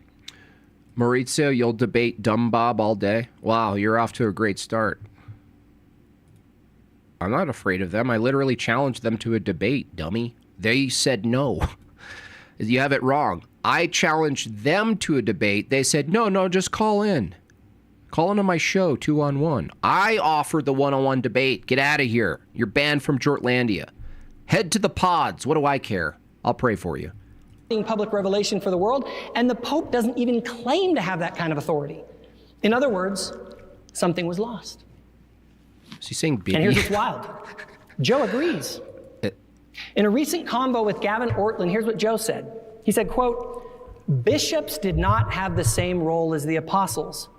Maurizio, you'll debate Dumb Bob all day? Wow, you're off to a great start. I'm not afraid of them. I literally challenged them to a debate, dummy. They said no. You have it wrong. I challenged them to a debate. They said, no, just call in. Call into my show, 2-on-1. I offered the one-on-one debate. Get out of here. You're banned from Jortlandia. Head to the pods. What do I care? I'll pray for you. Public revelation for the world, and the Pope doesn't even claim to have that kind of authority. In other words, something was lost. Is he saying baby? And here's what's wild. Joe agrees. In a recent convo with Gavin Ortlund, here's what Joe said. He said, quote, bishops did not have the same role as the apostles.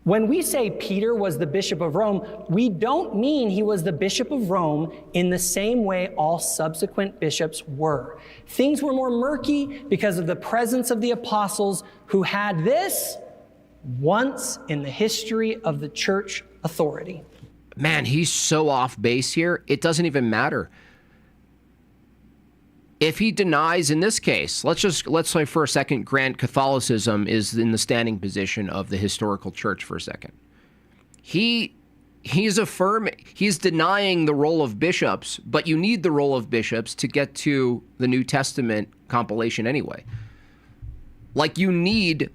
When we say Peter was the Bishop of Rome, we don't mean he was the Bishop of Rome in the same way all subsequent bishops were. Things were more murky because of the presence of the apostles who had this once in the history of the church authority. Man, he's so off base here, it doesn't even matter. If he denies in this case, let's say for a second, grant Catholicism is in the standing position of the historical church for a second. He's denying the role of bishops, but you need the role of bishops to get to the New Testament compilation anyway. Like you need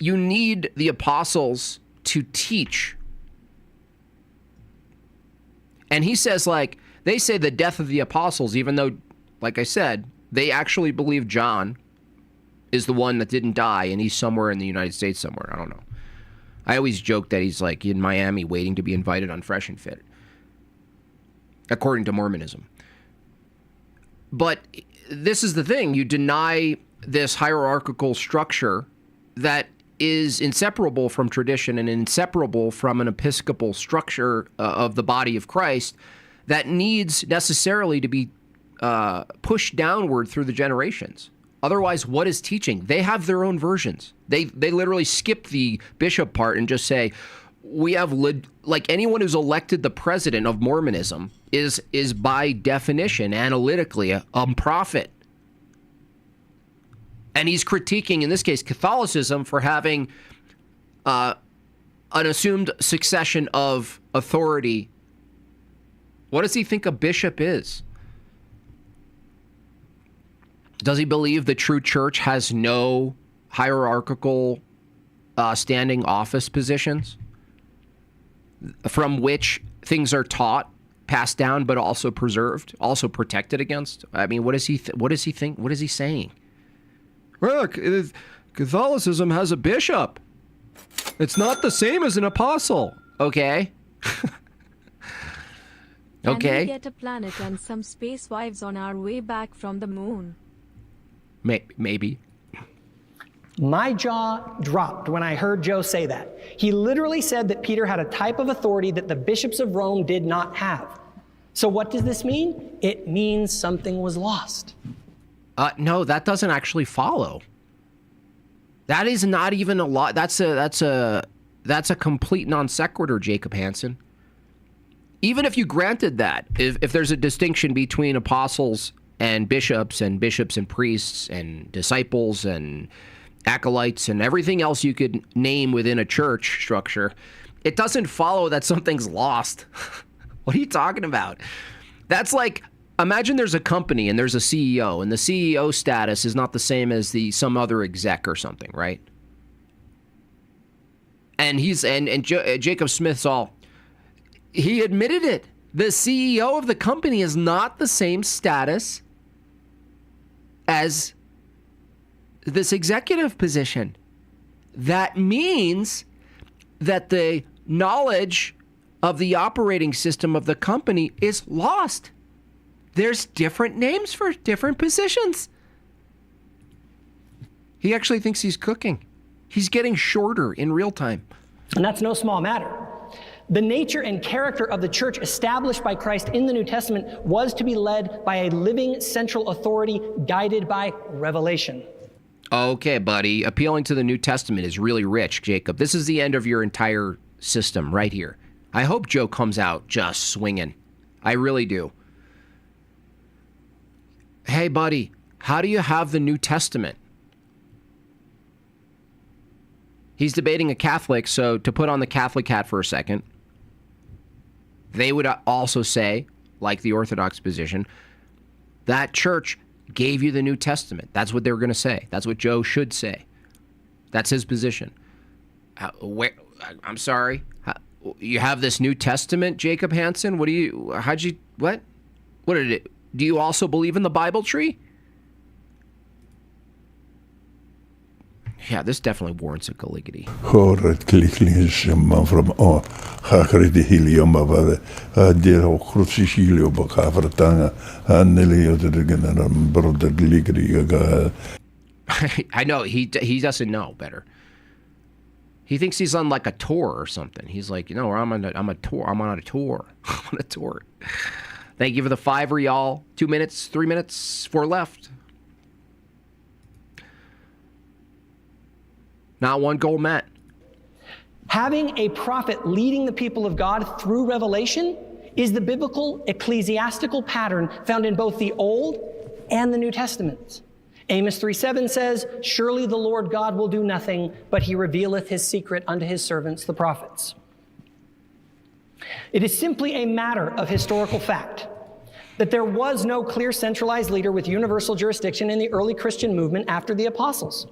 the apostles to teach. And he says, like, they say the death of the apostles, even though, like I said, they actually believe John is the one that didn't die and he's somewhere in the United States somewhere. I don't know. I always joke that he's like in Miami waiting to be invited on Fresh and Fit, according to Mormonism. But this is the thing. You deny this hierarchical structure that is inseparable from tradition and inseparable from an episcopal structure of the body of Christ that needs necessarily to be pushed downward through the generations. Otherwise, what is teaching? They have their own versions. They literally skip the bishop part and just say, we have, like anyone who's elected the president of Mormonism is by definition, analytically, a prophet. And he's critiquing, in this case, Catholicism for having an assumed succession of authority. What does he think a bishop is? Does he believe the true church has no hierarchical standing office positions from which things are taught, passed down, but also preserved, also protected against? I mean, what does he think? What is he saying? Well, Catholicism has a bishop. It's not the same as an apostle. Okay. Okay. Can we get a planet and some space wives on our way back from the moon? Maybe. My jaw dropped when I heard Joe say that. He literally said that Peter had a type of authority that the bishops of Rome did not have. So what does this mean? It means something was lost. No, that doesn't actually follow. That is not even a lot. That's a complete non sequitur, Jacob Hansen. even if you granted that, if there's a distinction between apostles and bishops and priests and disciples and acolytes and everything else you could name within a church structure, it doesn't follow that something's lost. What are you talking about? That's like, imagine there's a company and there's a CEO, and the CEO status is not the same as some other exec or something, right? And Jacob Smith's he admitted it. The CEO of the company is not the same status as this executive position. That means that the knowledge of the operating system of the company is lost. There's different names for different positions. He actually thinks he's cooking. He's getting shorter in real time. And that's no small matter. The nature and character of the church established by Christ in the New Testament was to be led by a living central authority guided by revelation. Okay, buddy. Appealing to the New Testament is really rich, Jacob. This is the end of your entire system right here. I hope Joe comes out just swinging. I really do. Hey, buddy, how do you have the New Testament? He's debating a Catholic, so to put on the Catholic hat for a second, they would also say, like the Orthodox position, that church gave you the New Testament. That's what they were going to say. That's what Joe should say. That's his position. I'm sorry. You have this New Testament, Jacob Hansen? What? Do you also believe in the Bible tree? Yeah, this definitely warrants a Caligity. I know, he doesn't know better. He thinks he's on like a tour or something. He's like, I'm on a tour. I'm on a tour. Thank you for the $5 y'all. 2 minutes, 3 minutes, 4 left. Not one goal met. Having a prophet leading the people of God through revelation is the biblical ecclesiastical pattern found in both the Old and the New Testaments. Amos 3:7 says, "Surely the Lord God will do nothing, but he revealeth his secret unto his servants, the prophets." It is simply a matter of historical fact that there was no clear centralized leader with universal jurisdiction in the early Christian movement after the apostles.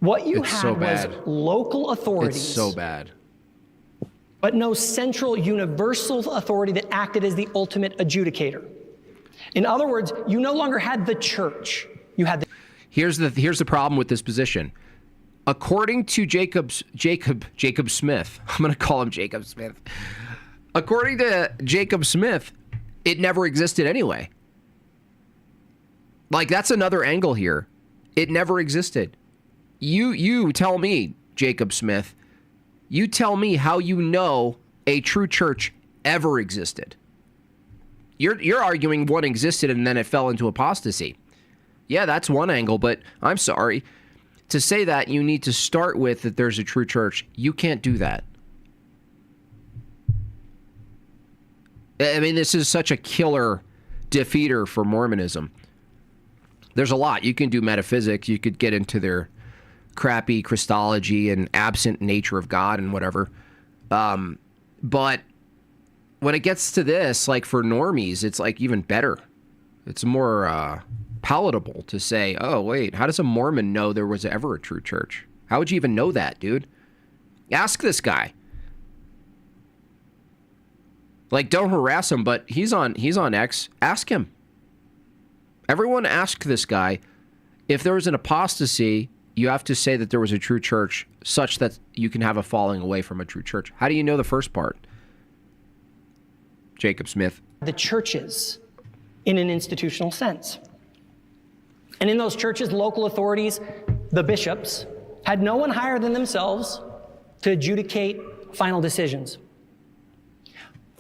What you had was local authorities. It's so bad. But no central universal authority that acted as the ultimate adjudicator. In other words, you no longer had the church. You had the... Here's the problem with this position. According to Jacob Smith, I'm going to call him Jacob Smith. According to Jacob Smith, it never existed anyway. Like, that's another angle here. It never existed. You tell me, Jacob Smith, you tell me how you know a true church ever existed. You're arguing one existed and then it fell into apostasy. Yeah, that's one angle, but I'm sorry. To say that, you need to start with that there's a true church. You can't do that. I mean, this is such a killer defeater for Mormonism. There's a lot. You can do metaphysics. You could get into their crappy Christology and absent nature of God and whatever. But when it gets to this, like for normies, it's like even better. It's more palatable to say, oh, wait, how does a Mormon know there was ever a true church? How would you even know that, dude? Ask this guy. Like, don't harass him, but he's on X. Ask him. Everyone ask this guy, if there was an apostasy, you have to say that there was a true church such that you can have a falling away from a true church. How do you know the first part? Jacob Smith. The churches in an institutional sense. And in those churches, local authorities, the bishops, had no one higher than themselves to adjudicate final decisions.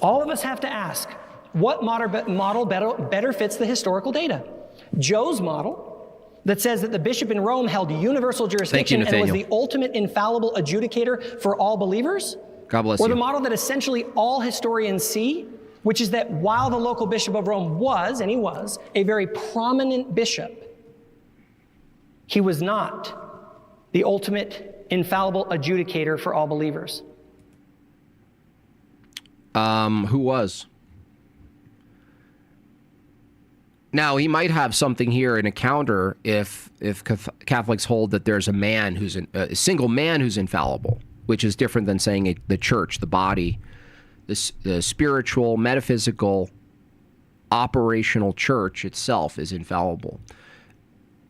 All of us have to ask, what model better fits the historical data? Joe's model that says that the bishop in Rome held universal jurisdiction and was the ultimate infallible adjudicator for all believers, God bless or you. the model that essentially all historians see, which is that while the local bishop of Rome was, and he was, a very prominent bishop, he was not the ultimate infallible adjudicator for all believers. Who was? Now, he might have something here in a counter if Catholics hold that there's a single man who's infallible, which is different than saying the church, the body, the spiritual, metaphysical, operational church itself is infallible,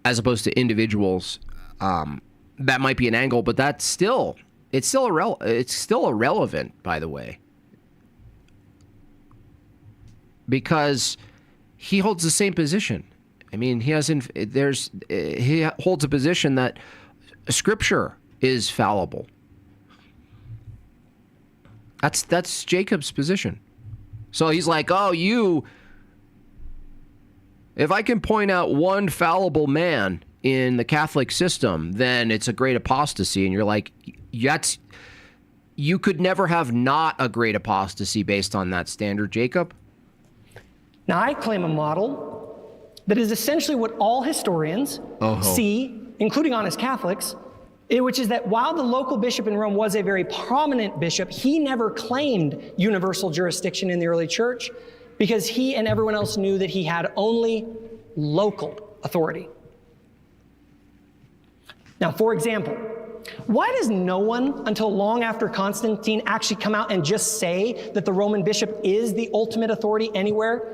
as opposed to individuals. That might be an angle, but it's still irrelevant, by the way, because he holds the same position. I mean, he holds a position that Scripture is fallible. That's Jacob's position. So he's like, if I can point out one fallible man in the Catholic system, then it's a great apostasy. And you're like, you could never have not a great apostasy based on that standard, Jacob. Now, I claim a model that is essentially what all historians see, including honest Catholics, which is that while the local bishop in Rome was a very prominent bishop, he never claimed universal jurisdiction in the early church because he and everyone else knew that he had only local authority. Now, for example, why does no one until long after Constantine actually come out and just say that the Roman bishop is the ultimate authority anywhere?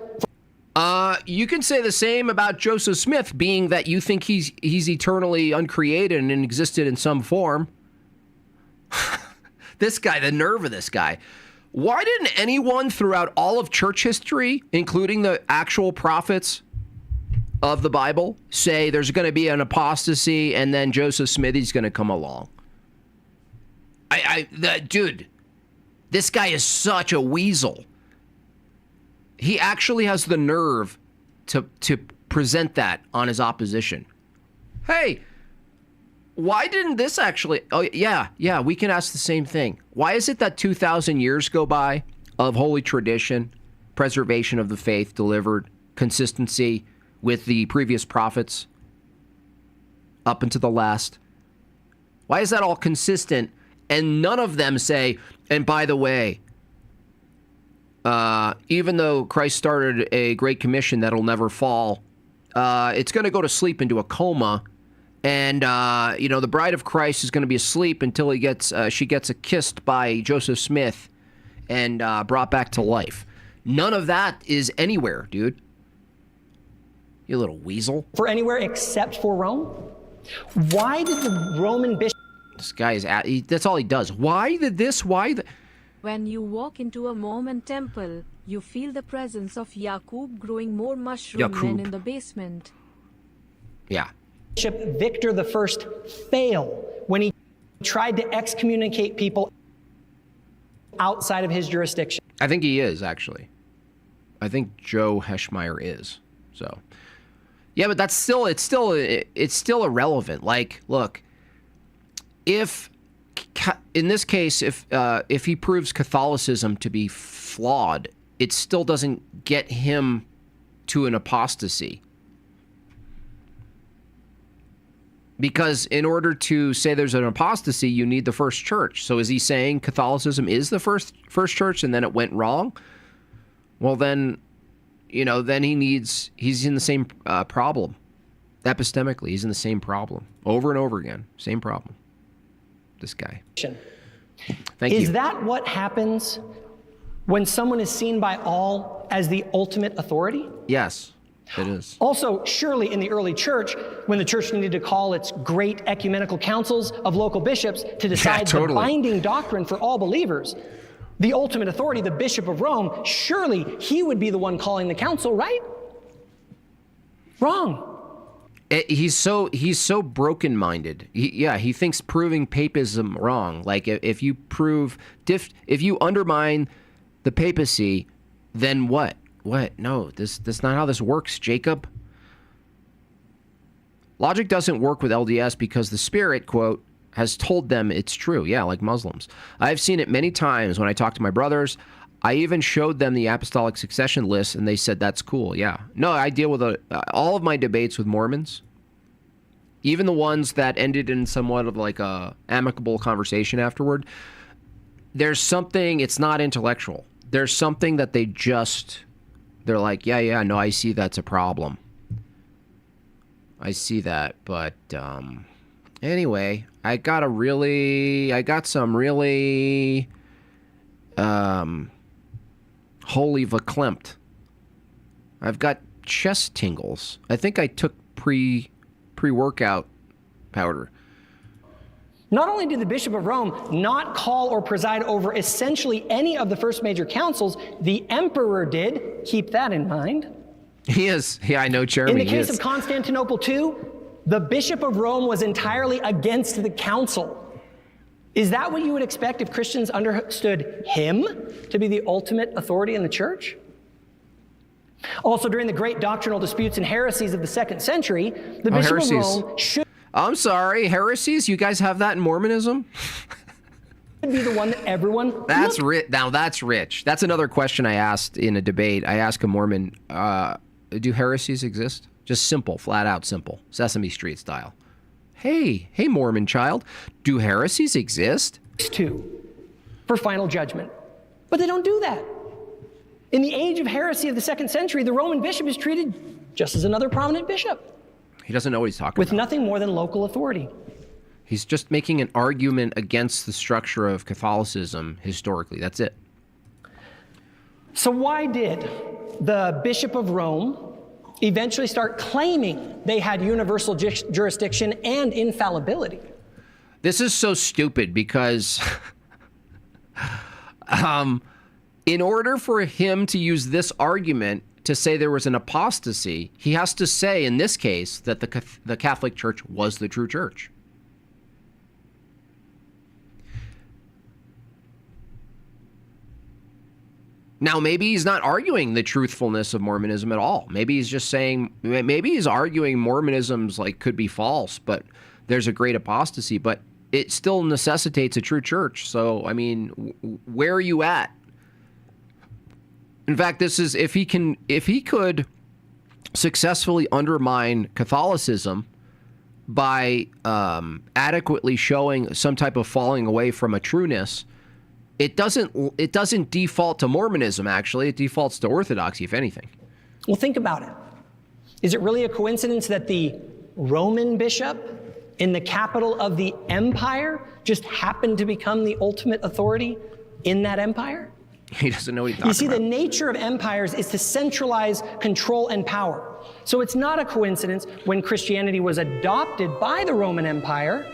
You can say the same about Joseph Smith, being that you think he's eternally uncreated and existed in some form. This guy, the nerve of this guy. Why didn't anyone throughout all of church history, including the actual prophets of the Bible, say there's going to be an apostasy and then Joseph Smith's going to come along? Dude, this guy is such a weasel. He actually has the nerve to present that on his opposition. Hey, why didn't this actually... Oh, yeah, we can ask the same thing. Why is it that 2,000 years go by of holy tradition, preservation of the faith delivered, consistency with the previous prophets up into the last? Why is that all consistent and none of them say, and by the way, even though Christ started a great commission that'll never fall, it's going to go to sleep into a coma, and the bride of Christ is going to be asleep until she gets kissed by Joseph Smith and brought back to life. None of that is anywhere, dude. You little weasel. For anywhere except for Rome? Why did the Roman bishop... This guy that's all he does. Why did this? When you walk into a Mormon temple, you feel the presence of Jacob growing more mushroom than in the basement. Yeah. Bishop Victor I failed when he tried to excommunicate people outside of his jurisdiction. I think he is, actually. I think Joe Heschmeyer is. So, yeah, but it's still irrelevant. Like, look, in this case, if he proves Catholicism to be flawed, it still doesn't get him to an apostasy. Because in order to say there's an apostasy, you need the first church. So is he saying Catholicism is the first church and then it went wrong? Well, then he's in the same problem. Epistemically, he's in the same problem. Over and over again. Same problem. This guy. Thank you. Is that what happens when someone is seen by all as the ultimate authority? Yes, it is. Also, surely in the early church, when the church needed to call its great ecumenical councils of local bishops to decide the binding doctrine for all believers, the ultimate authority, the Bishop of Rome, surely he would be the one calling the council, right? Wrong. He's so broken-minded. He thinks proving papism wrong. Like if you undermine the papacy, then what? What? No, that's not how this works, Jacob. Logic doesn't work with LDS because the Spirit, quote, has told them it's true. Yeah, like Muslims. I've seen it many times when I talk to my brothers. I even showed them the apostolic succession list, and they said, that's cool. Yeah. No, I deal with all of my debates with Mormons, even the ones that ended in somewhat of like a amicable conversation afterward. There's something, it's not intellectual. There's something that they're like, yeah, no, I see that's a problem. I see that. But anyway, I got some really holy verklempt. I've got chest tingles. I think I took pre-workout powder. Not only did the Bishop of Rome not call or preside over essentially any of the first major councils, the emperor did. Keep that in mind. He is. Yeah, I know, Jeremy. In the case of Constantinople too, the Bishop of Rome was entirely against the council. Is that what you would expect if Christians understood him to be the ultimate authority in the church? Also, during the great doctrinal disputes and heresies of the 2nd century, the Bishop of Rome should... I'm sorry, heresies? You guys have that in Mormonism? be the one that everyone... That's rich. Now, that's rich. That's another question I asked in a debate. I asked a Mormon, do heresies exist? Just simple, flat out simple. Sesame Street style. Hey, Mormon child, do heresies exist? For final judgment. But they don't do that. In the age of heresy of the 2nd century, the Roman bishop is treated just as another prominent bishop. He doesn't know what he's talking about. With nothing more than local authority. He's just making an argument against the structure of Catholicism historically. That's it. So why did the Bishop of Rome eventually start claiming they had universal jurisdiction and infallibility? This is so stupid because in order for him to use this argument to say there was an apostasy, he has to say, in this case, that the Catholic Church was the true church. Now, maybe he's not arguing the truthfulness of Mormonism at all. Maybe he's just saying, maybe he's arguing Mormonism's like could be false, but there's a great apostasy, but it still necessitates a true church. So, I mean, where are you at? In fact, this is if he could successfully undermine Catholicism by adequately showing some type of falling away from a trueness, it doesn't default to Mormonism. Actually, it defaults to Orthodoxy, if anything. Well, think about it. Is it really a coincidence that the Roman bishop in the capital of the empire just happened to become the ultimate authority in that empire? He doesn't know what he's talking about. You see, the nature of empires is to centralize control and power. So it's not a coincidence when Christianity was adopted by the Roman Empire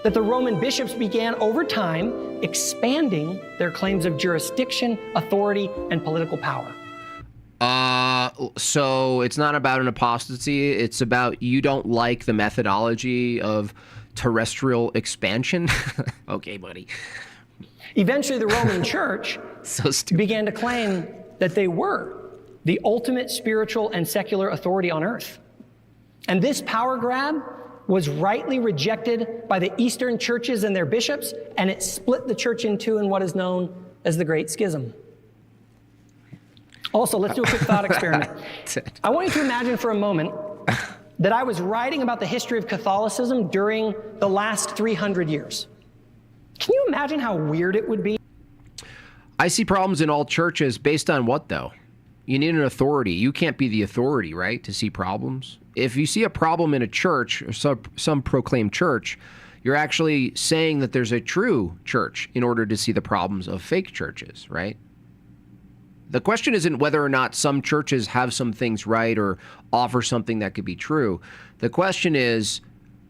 that the Roman bishops began over time expanding their claims of jurisdiction, authority, and political power. So it's not about an apostasy. It's about you don't like the methodology of terrestrial expansion. Okay, buddy. Eventually, the Roman Church began to claim that they were the ultimate spiritual and secular authority on earth. And this power grab was rightly rejected by the Eastern churches and their bishops, and it split the church in two in what is known as the Great Schism. Also, let's do a quick thought experiment. I want you to imagine for a moment that I was writing about the history of Catholicism during the last 300 years. Can you imagine how weird it would be? I see problems in all churches based on what, though? You need an authority. You can't be the authority, right, to see problems? If you see a problem in a church or some proclaimed church, you're actually saying that there's a true church in order to see the problems of fake churches, right? The question isn't whether or not some churches have some things right or offer something that could be true. The question is,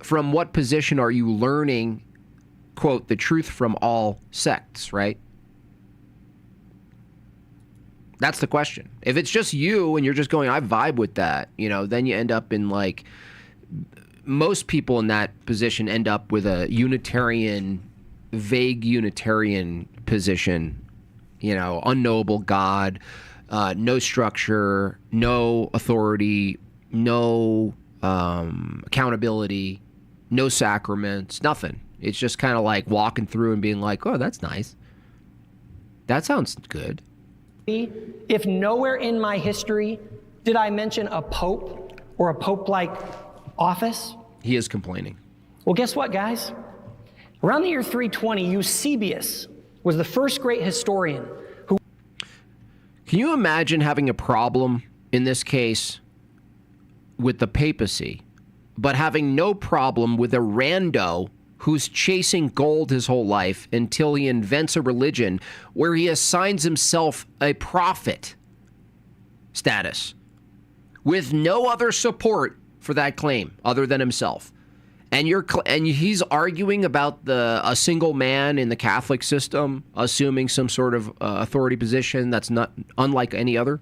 from what position are you learning, quote, the truth from all sects, right? That's the question. If it's just you and you're just going, I vibe with that, then you end up in like, most people in that position end up with a vague Unitarian position, unknowable God, no structure, no authority, no accountability, no sacraments, nothing. It's just kind of like walking through and being like, oh, that's nice. That sounds good. If nowhere in my history did I mention a pope or a pope-like office? He is complaining. Well, guess what, guys? Around the year 320, Eusebius was the first great historian who... Can you imagine having a problem, in this case, with the papacy, but having no problem with a rando who's chasing gold his whole life until he invents a religion where he assigns himself a prophet status with no other support for that claim other than himself? And he's arguing about a single man in the Catholic system assuming some sort of authority position that's not unlike any other.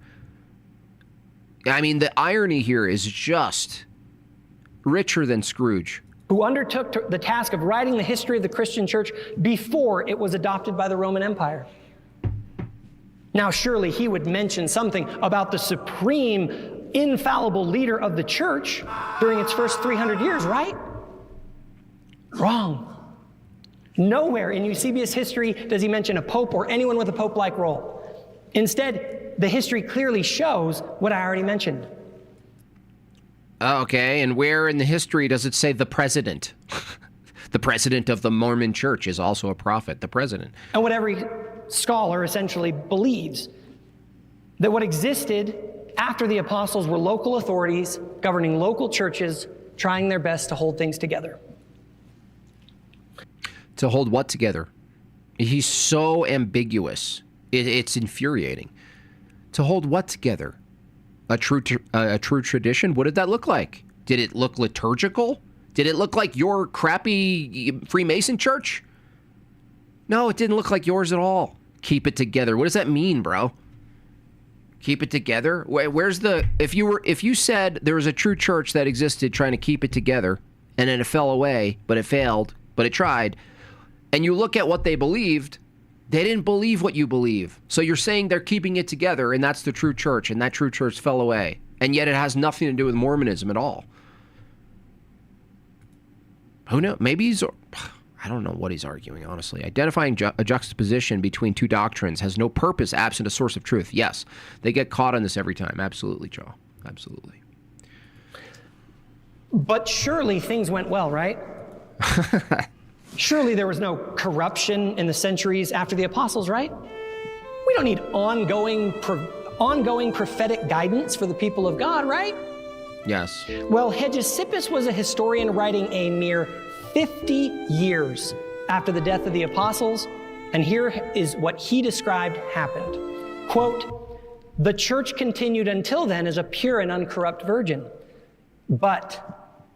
I mean, the irony here is just richer than Scrooge. Who undertook the task of writing the history of the Christian church before it was adopted by the Roman Empire. Now, surely he would mention something about the supreme, infallible leader of the church during its first 300 years, right? Wrong. Nowhere in Eusebius' history does he mention a pope or anyone with a pope-like role. Instead, the history clearly shows what I already mentioned. Okay, and where in the history does it say the president? The president of the Mormon church is also a prophet, the president. And what every scholar essentially believes, that what existed after the apostles were local authorities governing local churches, trying their best to hold things together. To hold what together? He's so ambiguous. It's infuriating. To hold what together? A true tradition? What did that look like? Did it look liturgical? Did it look like your crappy Freemason church? No, it didn't look like yours at all. Keep it together. What does that mean, bro? Keep it together? Where's the... If you said there was a true church that existed trying to keep it together, and then it fell away, but it failed, but it tried, and you look at what they believed, they didn't believe what you believe. So you're saying they're keeping it together, and that's the true church, and that true church fell away. And yet it has nothing to do with Mormonism at all. Who knows? Maybe I don't know what he's arguing, honestly. Identifying a juxtaposition between two doctrines has no purpose absent a source of truth. Yes, they get caught on this every time. Absolutely, Joe. Absolutely. But surely things went well, right? Surely there was no corruption in the centuries after the apostles, right? We don't need ongoing prophetic guidance for the people of God, right? Yes. Well, Hegesippus was a historian writing a mere 50 years after the death of the apostles, and here is what he described happened. Quote, "The church continued until then as a pure and uncorrupt virgin. But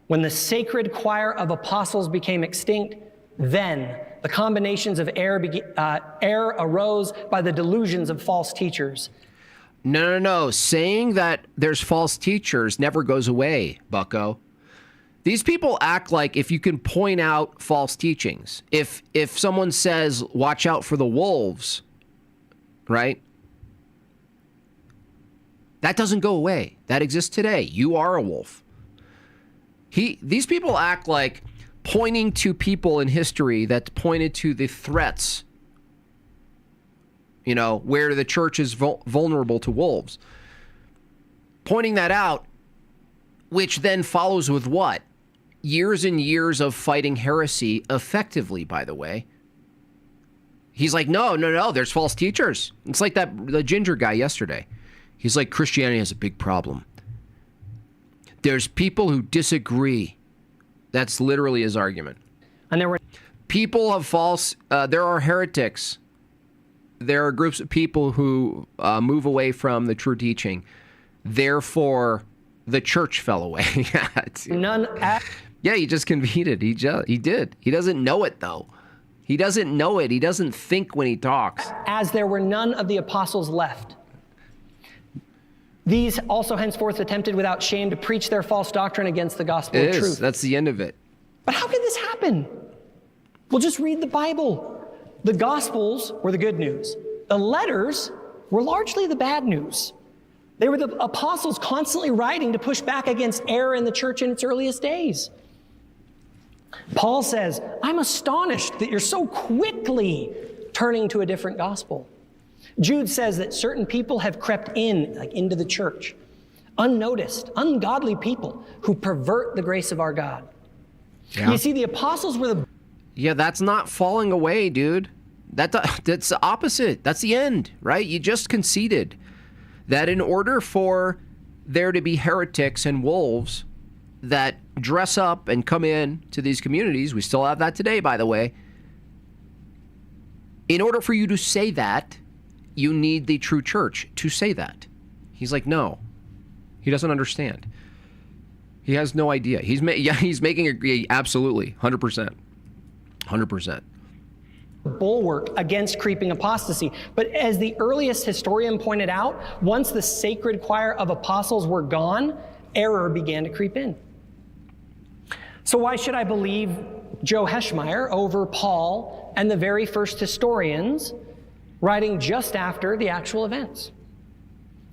when the sacred choir of apostles became extinct, then the combinations of error arose by the delusions of false teachers." No. Saying that there's false teachers never goes away, bucko. These people act like if you can point out false teachings, if someone says, watch out for the wolves, right? That doesn't go away. That exists today. You are a wolf. These people act like pointing to people in history that pointed to the threats, where the church is vulnerable to wolves. Pointing that out, which then follows with what? Years and years of fighting heresy effectively, by the way. He's like, no, there's false teachers. It's like the ginger guy yesterday. He's like, Christianity has a big problem. There's people who disagree. That's literally his argument. And there were people of there are heretics. There are groups of people who move away from the true teaching. Therefore, the church fell away. Yeah, he just conceded. He did. He doesn't know it, though. He doesn't know it. He doesn't think when he talks. As there were none of the apostles left. These also henceforth attempted without shame to preach their false doctrine against the gospel of truth. That's the end of it. But how could this happen? Well, just read the Bible. The Gospels were the good news. The letters were largely the bad news. They were the apostles constantly writing to push back against error in the church in its earliest days. Paul says, I'm astonished that you're so quickly turning to a different gospel. Jude says that certain people have crept into the church, unnoticed, ungodly people who pervert the grace of our God. Yeah. You see, the apostles were the... Yeah, that's not falling away, dude. That's the opposite. That's the end, right? You just conceded that in order for there to be heretics and wolves that dress up and come in to these communities, we still have that today, by the way. In order for you to say that, you need the true church to say that. He's like, no. He doesn't understand. He has no idea. He's making absolutely 100%. 100%. Bulwark against creeping apostasy. But as the earliest historian pointed out, once the sacred choir of apostles were gone, error began to creep in. So why should I believe Joe Heschmeyer over Paul and the very first historians writing just after the actual events?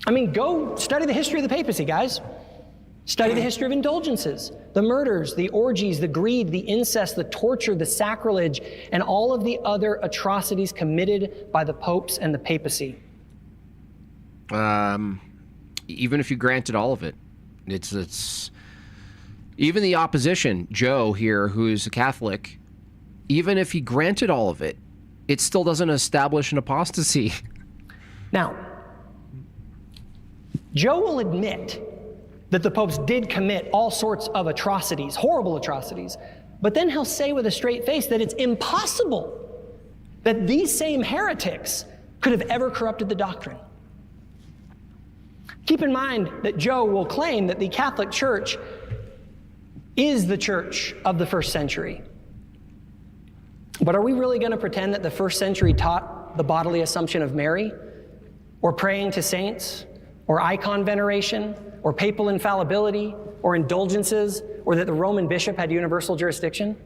I mean, go study the history of the papacy, guys. Study the history of indulgences, the murders, the orgies, the greed, the incest, the torture, the sacrilege, and all of the other atrocities committed by the popes and the papacy. Even if you granted all of it, it's even the opposition, Joe here, who's a Catholic, even if he granted all of it, it still doesn't establish an apostasy. Now, Joe will admit that the popes did commit all sorts of atrocities, horrible atrocities, but then he'll say with a straight face that it's impossible that these same heretics could have ever corrupted the doctrine. Keep in mind that Joe will claim that the Catholic Church is the church of the first century. But are we really going to pretend that the first century taught the bodily assumption of Mary, or praying to saints, or icon veneration, or papal infallibility, or indulgences, or that the Roman bishop had universal jurisdiction?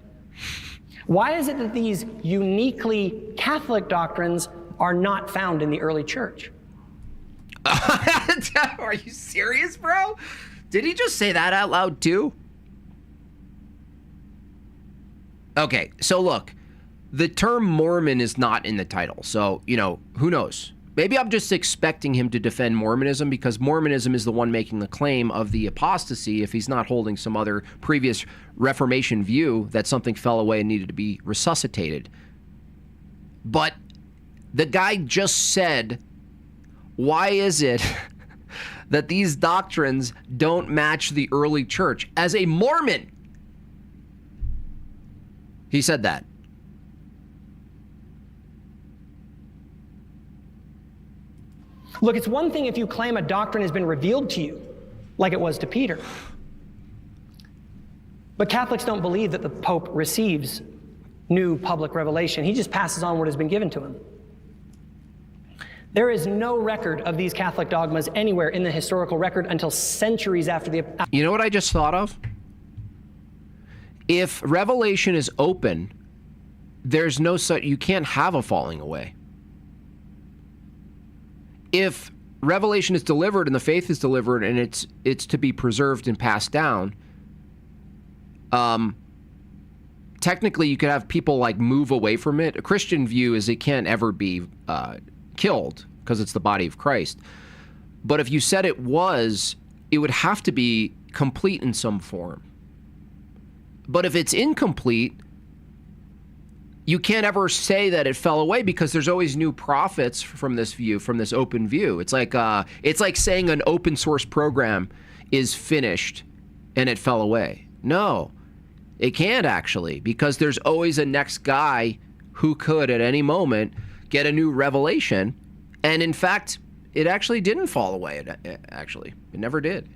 Why is it that these uniquely Catholic doctrines are not found in the early church? Are you serious, bro? Did he just say that out loud too? Okay, so look, the term Mormon is not in the title, so, who knows? Maybe I'm just expecting him to defend Mormonism because Mormonism is the one making the claim of the apostasy if he's not holding some other previous Reformation view that something fell away and needed to be resuscitated. But the guy just said, why is it that these doctrines don't match the early church? As a Mormon, he said that. Look, it's one thing if you claim a doctrine has been revealed to you, like it was to Peter. But Catholics don't believe that the Pope receives new public revelation. He just passes on what has been given to him. There is no record of these Catholic dogmas anywhere in the historical record until centuries after the... You know what I just thought of? If revelation is open, there's no such... You can't have a falling away. If revelation is delivered and the faith is delivered and it's to be preserved and passed down, technically you could have people move away from it. A Christian view is it can't ever be killed because it's the body of Christ. But if you said it would have to be complete in some form. But if it's incomplete, you can't ever say that it fell away because there's always new prophets from this view, from this open view. It's like saying an open source program is finished and it fell away. No, it can't actually, because there's always a next guy who could at any moment get a new revelation. And in fact, it actually didn't fall away. It never did.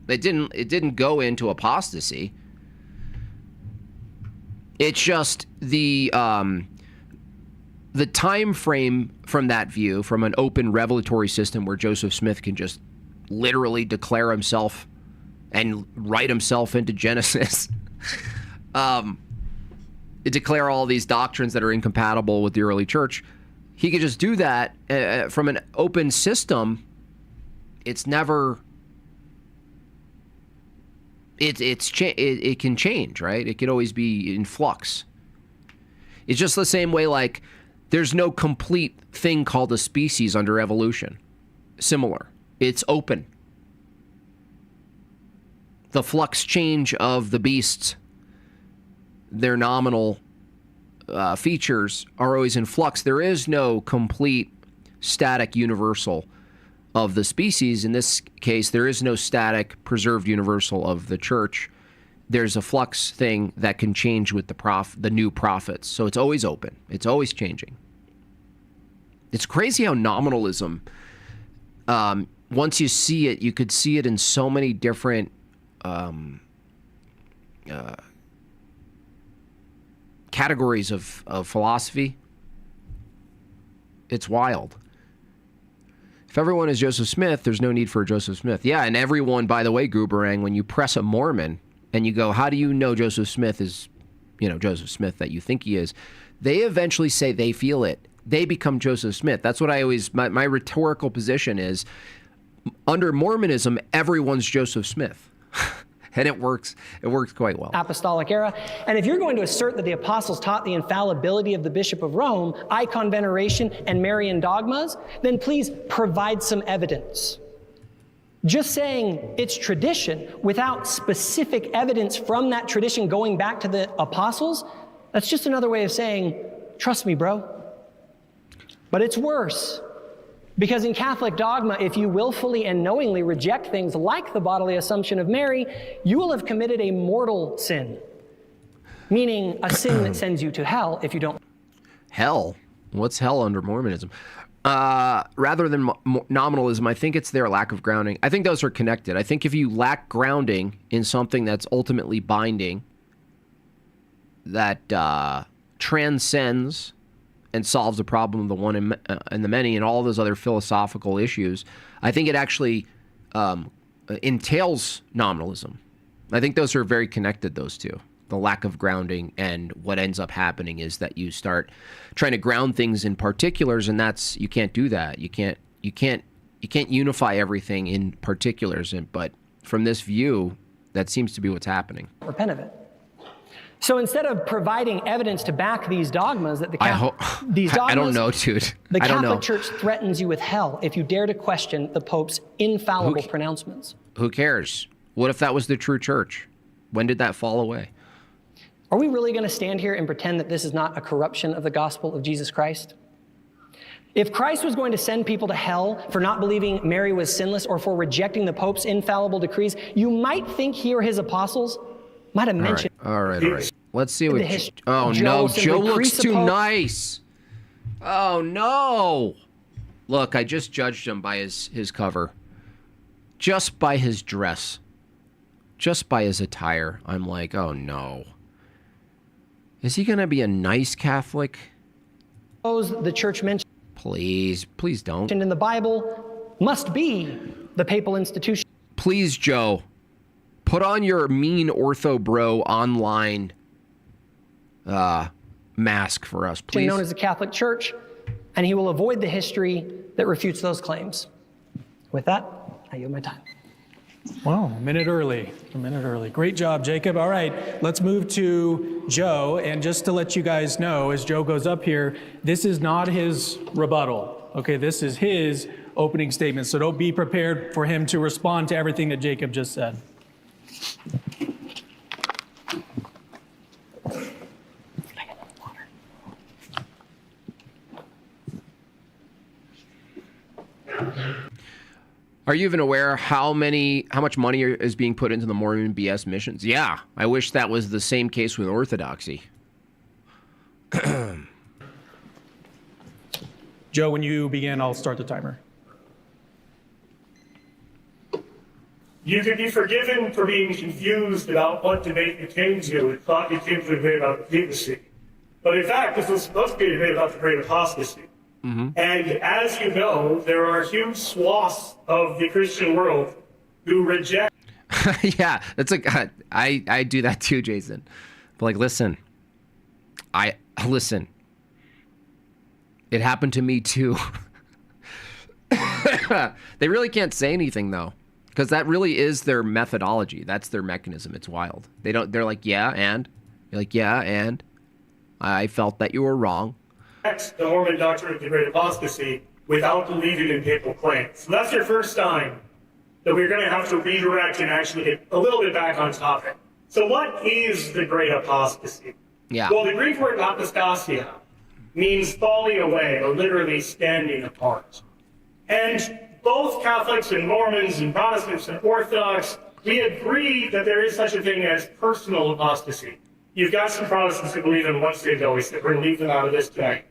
It didn't go into apostasy. It's just the time frame from that view, from an open revelatory system where Joseph Smith can just literally declare himself and write himself into Genesis, declare all these doctrines that are incompatible with the early church. He could just do that from an open system. It's never it can change, right? It could always be in flux. It's just the same way, like, there's no complete thing called a species under evolution. Similar. It's open. The flux change of the beasts, their nominal features are always in flux. There is no complete static universal of the species. In this case, there is no static preserved universal of the church. There's a flux thing that can change with the new prophets. So it's always open. It's always changing. It's crazy how nominalism, once you see it, you could see it in so many different categories of philosophy. It's wild. If everyone is Joseph Smith, there's no need for a Joseph Smith. Yeah, and everyone, by the way, Gooberang, when you press a Mormon and you go, how do you know Joseph Smith is, Joseph Smith that you think he is? They eventually say they feel it. They become Joseph Smith. That's what I always, my rhetorical position is, under Mormonism, everyone's Joseph Smith. And it works quite well. Apostolic era. And if you're going to assert that the apostles taught the infallibility of the Bishop of Rome, icon veneration, and Marian dogmas, then please provide some evidence. Just saying it's tradition without specific evidence from that tradition going back to the apostles, that's just another way of saying, trust me, bro. But it's worse. Because in Catholic dogma, if you willfully and knowingly reject things like the bodily assumption of Mary, you will have committed a mortal sin, meaning a sin that sends you to hell if you don't. Hell? What's hell under Mormonism? Rather than nominalism, I think it's their lack of grounding. I think those are connected. I think if you lack grounding in something that's ultimately binding, that transcends and solves the problem of the one and the many and all those other philosophical issues, I think it actually entails nominalism. I think those are very connected, those two. The lack of grounding, and what ends up happening is that you start trying to ground things in particulars, and you can't do that. You can't unify everything in particulars, but from this view, that seems to be what's happening. Repent of it. So instead of providing evidence to back these dogmas that I don't know, dude. The Catholic Church threatens you with hell if you dare to question the Pope's infallible pronouncements. Who cares? What if that was the true church? When did that fall away? Are we really going to stand here and pretend that this is not a corruption of the gospel of Jesus Christ? If Christ was going to send people to hell for not believing Mary was sinless or for rejecting the Pope's infallible decrees, you might think he or his apostles might have mentioned. All right. Let's see what. Oh no, Joe looks too nice. Oh no! Look, I just judged him by his cover, just by his dress, just by his attire. I'm like, oh no. Is he gonna be a nice Catholic? The church mentioned. Please don't. In the Bible must be the papal institution. Please, Joe. Put on your mean ortho bro online mask for us, please. Known as the Catholic Church, and he will avoid the history that refutes those claims. With that, I yield my time. Wow, a minute early. Great job, Jacob. All right, let's move to Joe. And just to let you guys know, as Joe goes up here, this is not his rebuttal. Okay, this is his opening statement. So don't be prepared for him to respond to everything that Jacob just said. Are you even aware how much money is being put into the Mormon BS missions? Yeah, I wish that was the same case with Orthodoxy. Joe, when you begin, I'll start the timer. You can be forgiven for being confused about what debate you came to and thought you came to a debate about papacy. But in fact, this was supposed to be a debate about the Great Apostasy. Mm-hmm. And as you know, there are huge swaths of the Christian world who reject. Yeah, that's I do that too, Jason. But like, listen. It happened to me too. They really can't say anything though, Because that really is their methodology. That's their mechanism. It's wild. They're like, yeah, and? You're like, yeah, and? I felt that you were wrong. The Mormon doctrine of the Great Apostasy without believing in papal claims. So that's your first sign that we're going to have to redirect and actually get a little bit back on topic. So what is the Great Apostasy? Yeah. Well, the Greek word apostasia means falling away, or literally standing apart. And both Catholics and Mormons and Protestants and Orthodox, we agree that there is such a thing as personal apostasy. You've got some Protestants who believe in once saved, always saved. We're going to leave them out of this tonight.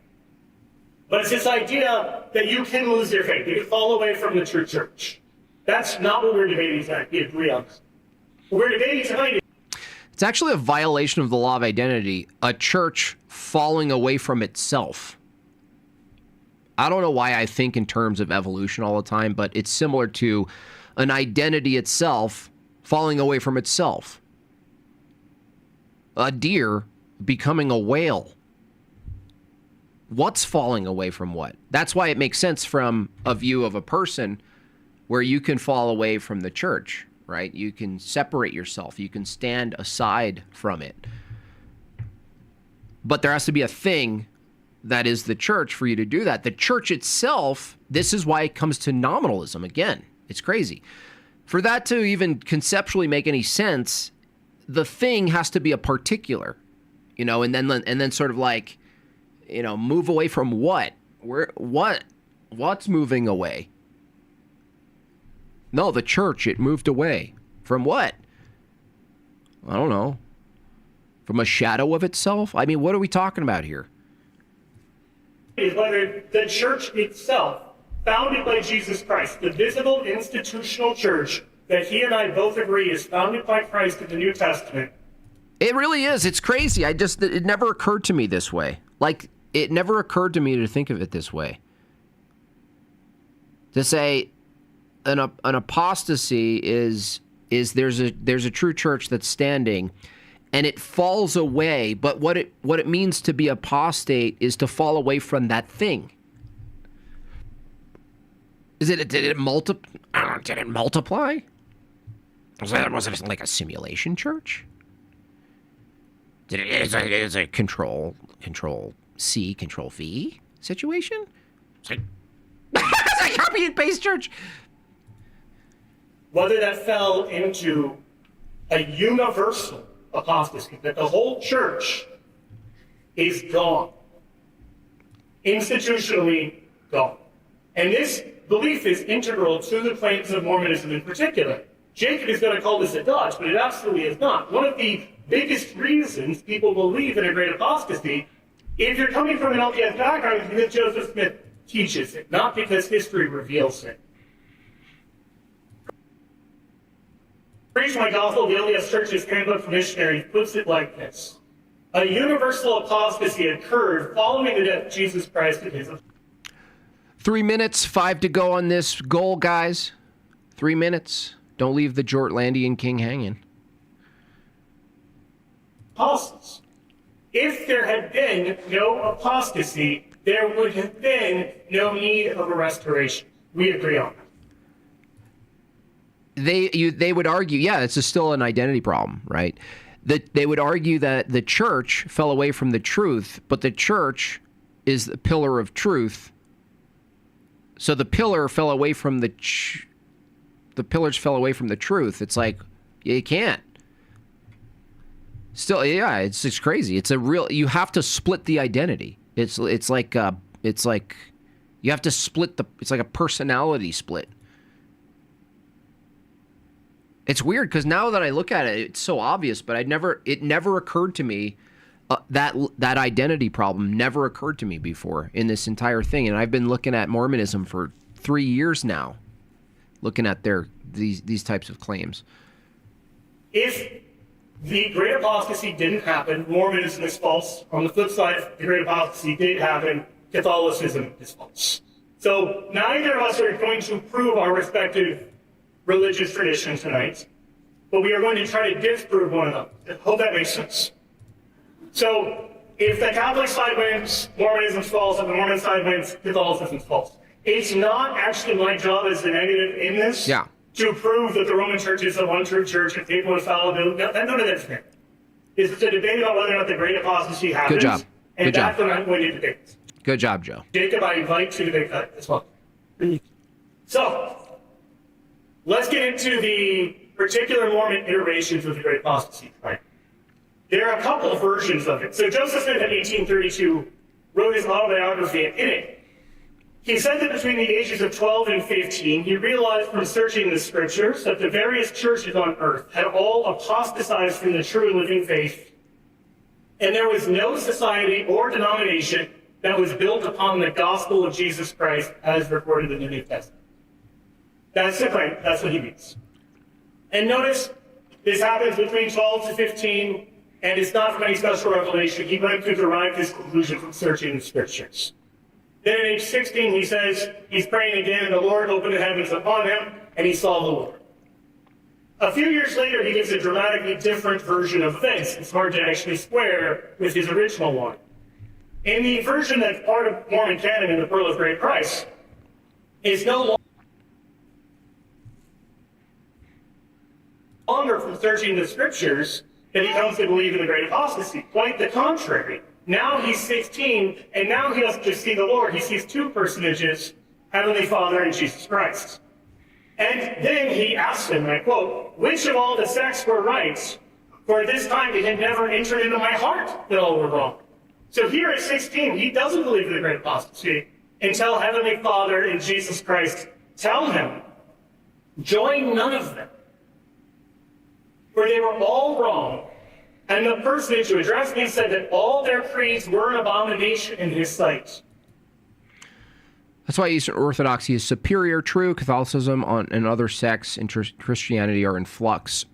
But it's this idea that you can lose your faith. You can fall away from the true church. That's not what we're debating tonight. We agree on this. What we're debating tonight. It's actually a violation of the law of identity, a church falling away from itself. I don't know why I think in terms of evolution all the time, but it's similar to an identity itself falling away from itself. A deer becoming a whale. What's falling away from what? That's why it makes sense from a view of a person where you can fall away from the church, right? You can separate yourself. You can stand aside from it. But there has to be a thing that is the church for you to do that. The church itself, this is why it comes to nominalism again. It's crazy. For that to even conceptually make any sense, the thing has to be a particular, and then sort of like, move away from what? What's moving away? No, the church, it moved away. From what? I don't know. From a shadow of itself? I mean, what are we talking about here? Is whether the church itself, founded by Jesus Christ, the visible institutional church that he and I both agree is founded by Christ in the New Testament. It really is. It's crazy. It never occurred to me this way. Like, it never occurred to me to think of it this way. To say an apostasy is there's a true church that's standing and it falls away, but what it means to be apostate is to fall away from that thing. Did it multiply? Was it like a simulation church? Is it control C, control V situation? It's like it's a copy and paste church. Whether that fell into a universal apostasy, that the whole church is gone, institutionally gone. And this belief is integral to the claims of Mormonism in particular. Jacob is going to call this a dodge, but it absolutely is not. One of the biggest reasons people believe in a great apostasy, if you're coming from an LDS background, is because Joseph Smith teaches it, not because history reveals it. Preach My Gospel, the LDS Church's Handbook for Missionaries, puts it like this. A universal apostasy occurred following the death of Jesus Christ and his 3 minutes, 5 to go on this goal, guys. 3 minutes. Don't leave the Jortlandian king hanging. Apostles. If there had been no apostasy, there would have been no need of a restoration. We agree on that. They would argue, yeah, it's still an identity problem, right? That they would argue that the church fell away from the truth, but the church is the pillar of truth. So the pillar fell away from the pillars fell away from the truth. It's like, you can't. Still, yeah, it's just crazy. It's a real. You have to split the identity. It's like you have to split the. It's like a personality split. It's weird because now that I look at it, it's so obvious. But it never occurred to me that identity problem never occurred to me before in this entire thing. And I've been looking at Mormonism for 3 years now, looking at these types of claims. If the Great Apostasy didn't happen, Mormonism is false. On the flip side, if the Great Apostasy did happen, Catholicism is false. So neither of us are going to prove our respective religious tradition tonight, but we are going to try to disprove one another. I hope that makes sense. So if the Catholic side wins, Mormonism's false. If the Mormon side wins, Catholicism's false. It's not actually my job as the negative in this to prove that the Roman Church is the one true church and papal infallibility. None of that's there. It's a debate about whether or not the Great Apostasy happens. Good job. And Good that's job. what I'm going to debate. Good job, Joe. Jacob, I invite you to debate that as well. So, let's get into the particular Mormon iterations of the Great Apostasy. Right? There are a couple of versions of it. So Joseph Smith in 1832 wrote his autobiography, and in it, he said that between the ages of 12 and 15, he realized from searching the scriptures that the various churches on earth had all apostatized from the true and living faith, and there was no society or denomination that was built upon the gospel of Jesus Christ as recorded in the New Testament. That's the claim. That's what he means. And notice, this happens between 12 to 15, and it's not from any special revelation. He went to derive his conclusion from searching the scriptures. Then at age 16, he says he's praying again, and the Lord opened the heavens upon him, and he saw the Lord. A few years later, he gives a dramatically different version of events. It's hard to actually square with his original one. In the version that's part of Mormon canon in the Pearl of Great Price, is no longer from searching the scriptures that he comes to believe in the Great Apostasy. Quite the contrary. Now he's 16, and now he doesn't just see the Lord. He sees two personages, Heavenly Father and Jesus Christ. And then he asks him, and I quote, "Which of all the sects were right? For at this time it had never entered into my heart that all were wrong." So here at 16, he doesn't believe in the Great Apostasy until Heavenly Father and Jesus Christ tell him, join none of them, for they were all wrong. And the personage who addressed me said that all their creeds were an abomination in his sight. That's why Eastern Orthodoxy is superior. True Catholicism and other sects in Christianity are in flux.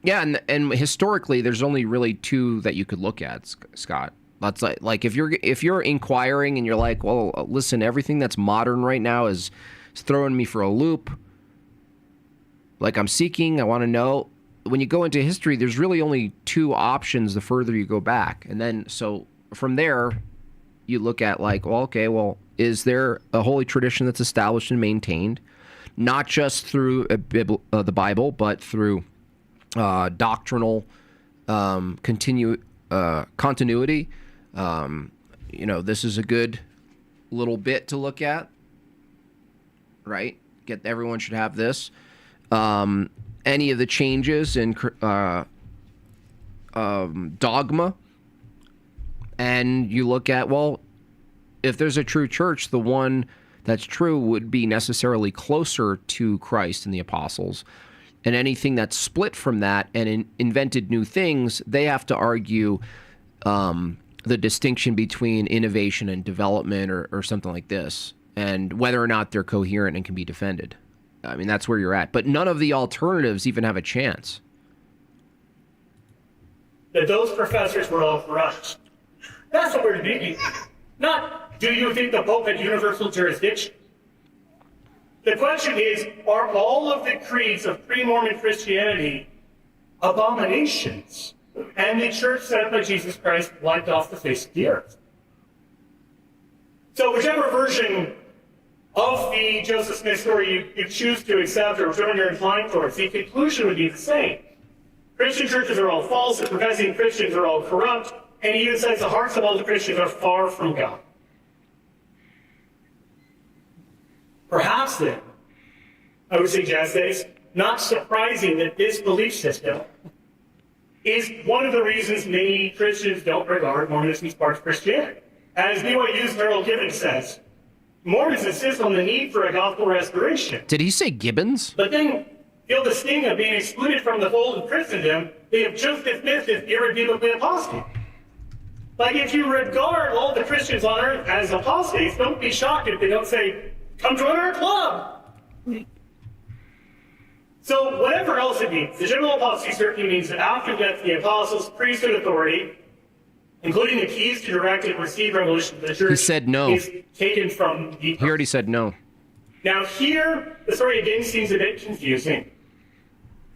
Yeah, and historically, there's only really two that you could look at, Scott. That's like if you're inquiring and you're like, well, listen, everything that's modern right now is throwing me for a loop. Like I'm seeking, I want to know. When you go into history, there's really only two options the further you go back. And then, so from there, you look at like, well, okay, well, is there a holy tradition that's established and maintained, not just through the Bible, but through doctrinal continuity? This is a good little bit to look at, right? Everyone should have this. Any of the changes in dogma, and you look at, well, if there's a true church, the one that's true would be necessarily closer to Christ and the apostles, and anything that's split from that and invented new things, they have to argue the distinction between innovation and development or something like this, and whether or not they're coherent and can be defended. I mean, that's where you're at. But none of the alternatives even have a chance. That those professors were all corrupt. That's what we're debating. Not, do you think the Pope had universal jurisdiction? The question is, are all of the creeds of pre-Mormon Christianity abominations? And the church set up by Jesus Christ wiped off the face of the earth. So whichever version of the Joseph Smith story you choose to accept or whichever you're inclined towards, the conclusion would be the same. Christian churches are all false, the professing Christians are all corrupt, and he even says the hearts of all the Christians are far from God. Perhaps then, I would suggest that it's not surprising that this belief system is one of the reasons many Christians don't regard Mormonism as part of Christianity. As BYU's Merrill Gibbons says, Mormons insist on the need for a gospel restoration. Did he say Gibbons? But then feel the sting of being excluded from the fold of Christendom they have just dismissed as irredeemably apostate. Like, if you regard all the Christians on earth as apostates, don't be shocked if they don't say, come join our club. So whatever else it means, the general apostasy certainly means that after death, the apostles' priesthood authority, including the keys to direct and receive revelation to the church, he said no. Is taken from the... He already said no. Now here, the story again seems a bit confusing.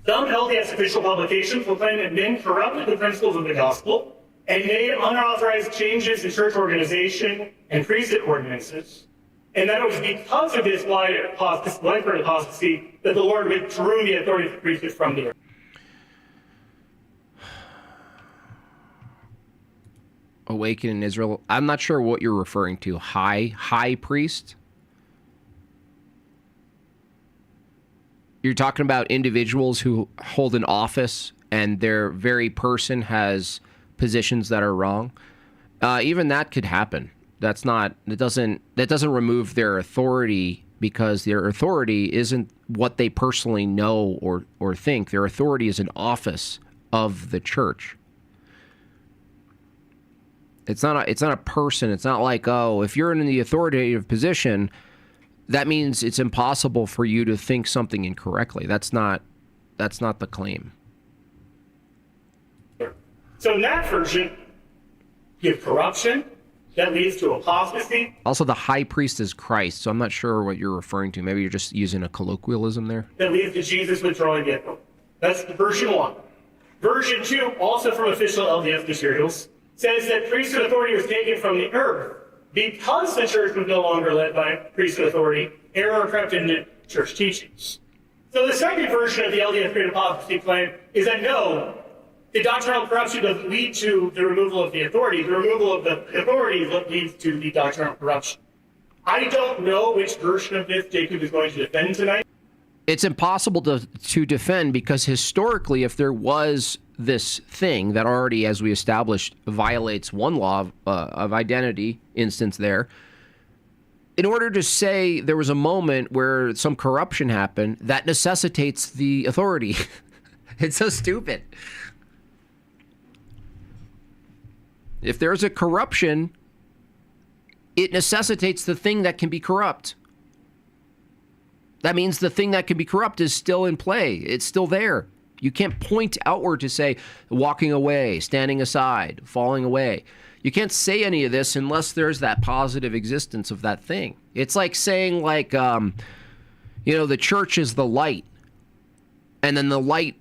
Some LDS official publications will claim that men corrupted the principles of the gospel and made unauthorized changes in church organization and priesthood ordinances. And that it was because of this widespread apostasy that the Lord withdrew the authority of the priesthood from the earth. Awaken in Israel. I'm not sure what you're referring to. High priest? You're talking about individuals who hold an office and their very person has positions that are wrong. Even that could happen. That doesn't remove their authority, because their authority isn't what they personally know or think. Their authority is an office of the church. It's not a person. It's not like, oh, if you're in the authoritative position, that means it's impossible for you to think something incorrectly. That's not the claim. So in that version, you have corruption that leads to apostasy. Also, the high priest is Christ, so I'm not sure what you're referring to. Maybe you're just using a colloquialism there. That leads to Jesus withdrawing the authority. That's version 1. Version 2, also from official LDS materials, says that priesthood authority was taken from the earth because the church was no longer led by priesthood authority. Error crept into church teachings. So the second version of the LDS Great Apostasy claim is that no, the doctrinal corruption doesn't lead to the removal of the authority. The removal of the authority is what leads to the doctrinal corruption. I don't know which version of this Jacob is going to defend tonight. It's impossible to defend, because historically, if there was this thing that already, as we established, violates one law of identity instance there, in order to say there was a moment where some corruption happened, that necessitates the authority. It's so stupid. If there's a corruption, it necessitates the thing that can be corrupt. That means the thing that can be corrupt is still in play. It's still there. You can't point outward to say walking away, standing aside, falling away. You can't say any of this unless there's that positive existence of that thing. It's like saying, the church is the light, and then the light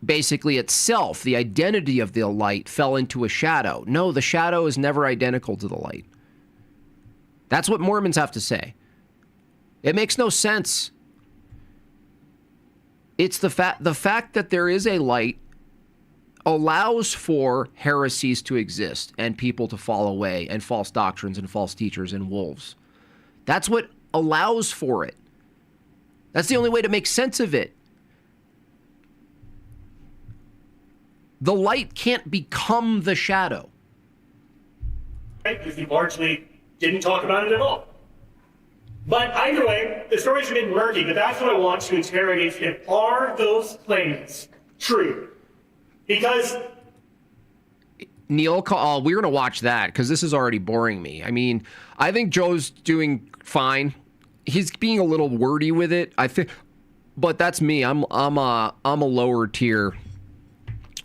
basically itself, the identity of the light, fell into a shadow. No, the shadow is never identical to the light. That's what Mormons have to say. It makes no sense. It's the fact that there is a light allows for heresies to exist and people to fall away and false doctrines and false teachers and wolves. That's what allows for it. That's the only way to make sense of it. The light can't become the shadow. Because he largely didn't talk about it at all. But either way, the story's a bit murky, but that's what I want to interrogate. Are those claims true? Because Neil, we're going to watch that because this is already boring me. I mean, I think Joe's doing fine. He's being a little wordy with it, I think, but that's me. I'm a lower tier.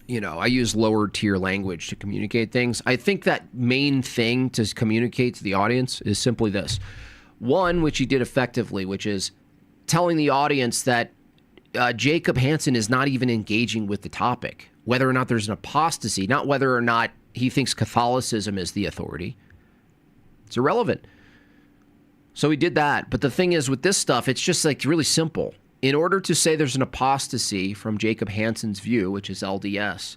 I use lower tier language to communicate things. I think that main thing to communicate to the audience is simply this. One, which he did effectively, which is telling the audience that Jacob Hansen is not even engaging with the topic, whether or not there's an apostasy, not whether or not he thinks Catholicism is the authority. It's irrelevant. So he did that. But the thing is, with this stuff, it's just really simple. In order to say there's an apostasy from Jacob Hansen's view, which is LDS,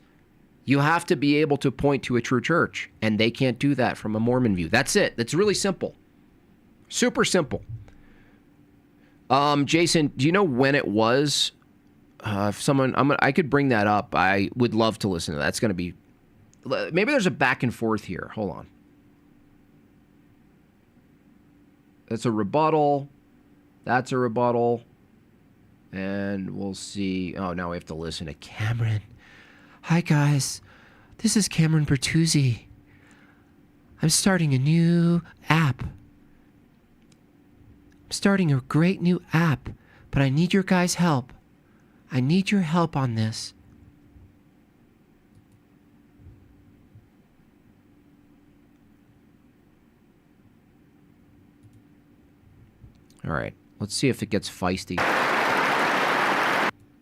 you have to be able to point to a true church, and they can't do that from a Mormon view. That's it. That's really simple. Super simple. Jason, do you know when it was? If someone, I could bring that up. I would love to listen to that. It's going to be, maybe there's a back and forth here. Hold on. That's a rebuttal. That's a rebuttal. And we'll see. Oh, now we have to listen to Cameron. Hi, guys. This is Cameron Bertuzzi. I'm starting a new app. Starting a great new app, but I need your guys' help. I need your help on this. All right, let's see if it gets feisty.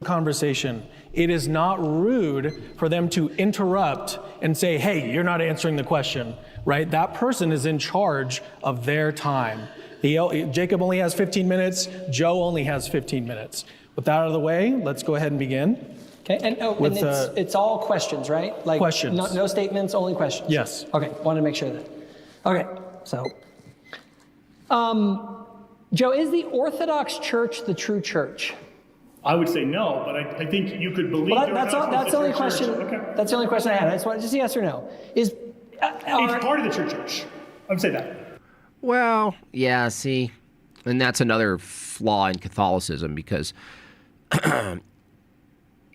Conversation. It is not rude for them to interrupt and say, hey, you're not answering the question, right? That person is in charge of their time. Jacob only has 15 minutes. Joe only has 15 minutes. With that out of the way, let's go ahead and begin. Okay, and it's all questions, right? Like questions. No statements, only questions. Yes. Okay, wanted to make sure that. Okay, so, Joe, is the Orthodox Church the true church? I would say no, but I think you could believe. Well, that's the only question. Okay. That's the only question I had. I just wanted just yes or no. It's part of the true church. I would say that. Well, yeah. See, and that's another flaw in Catholicism because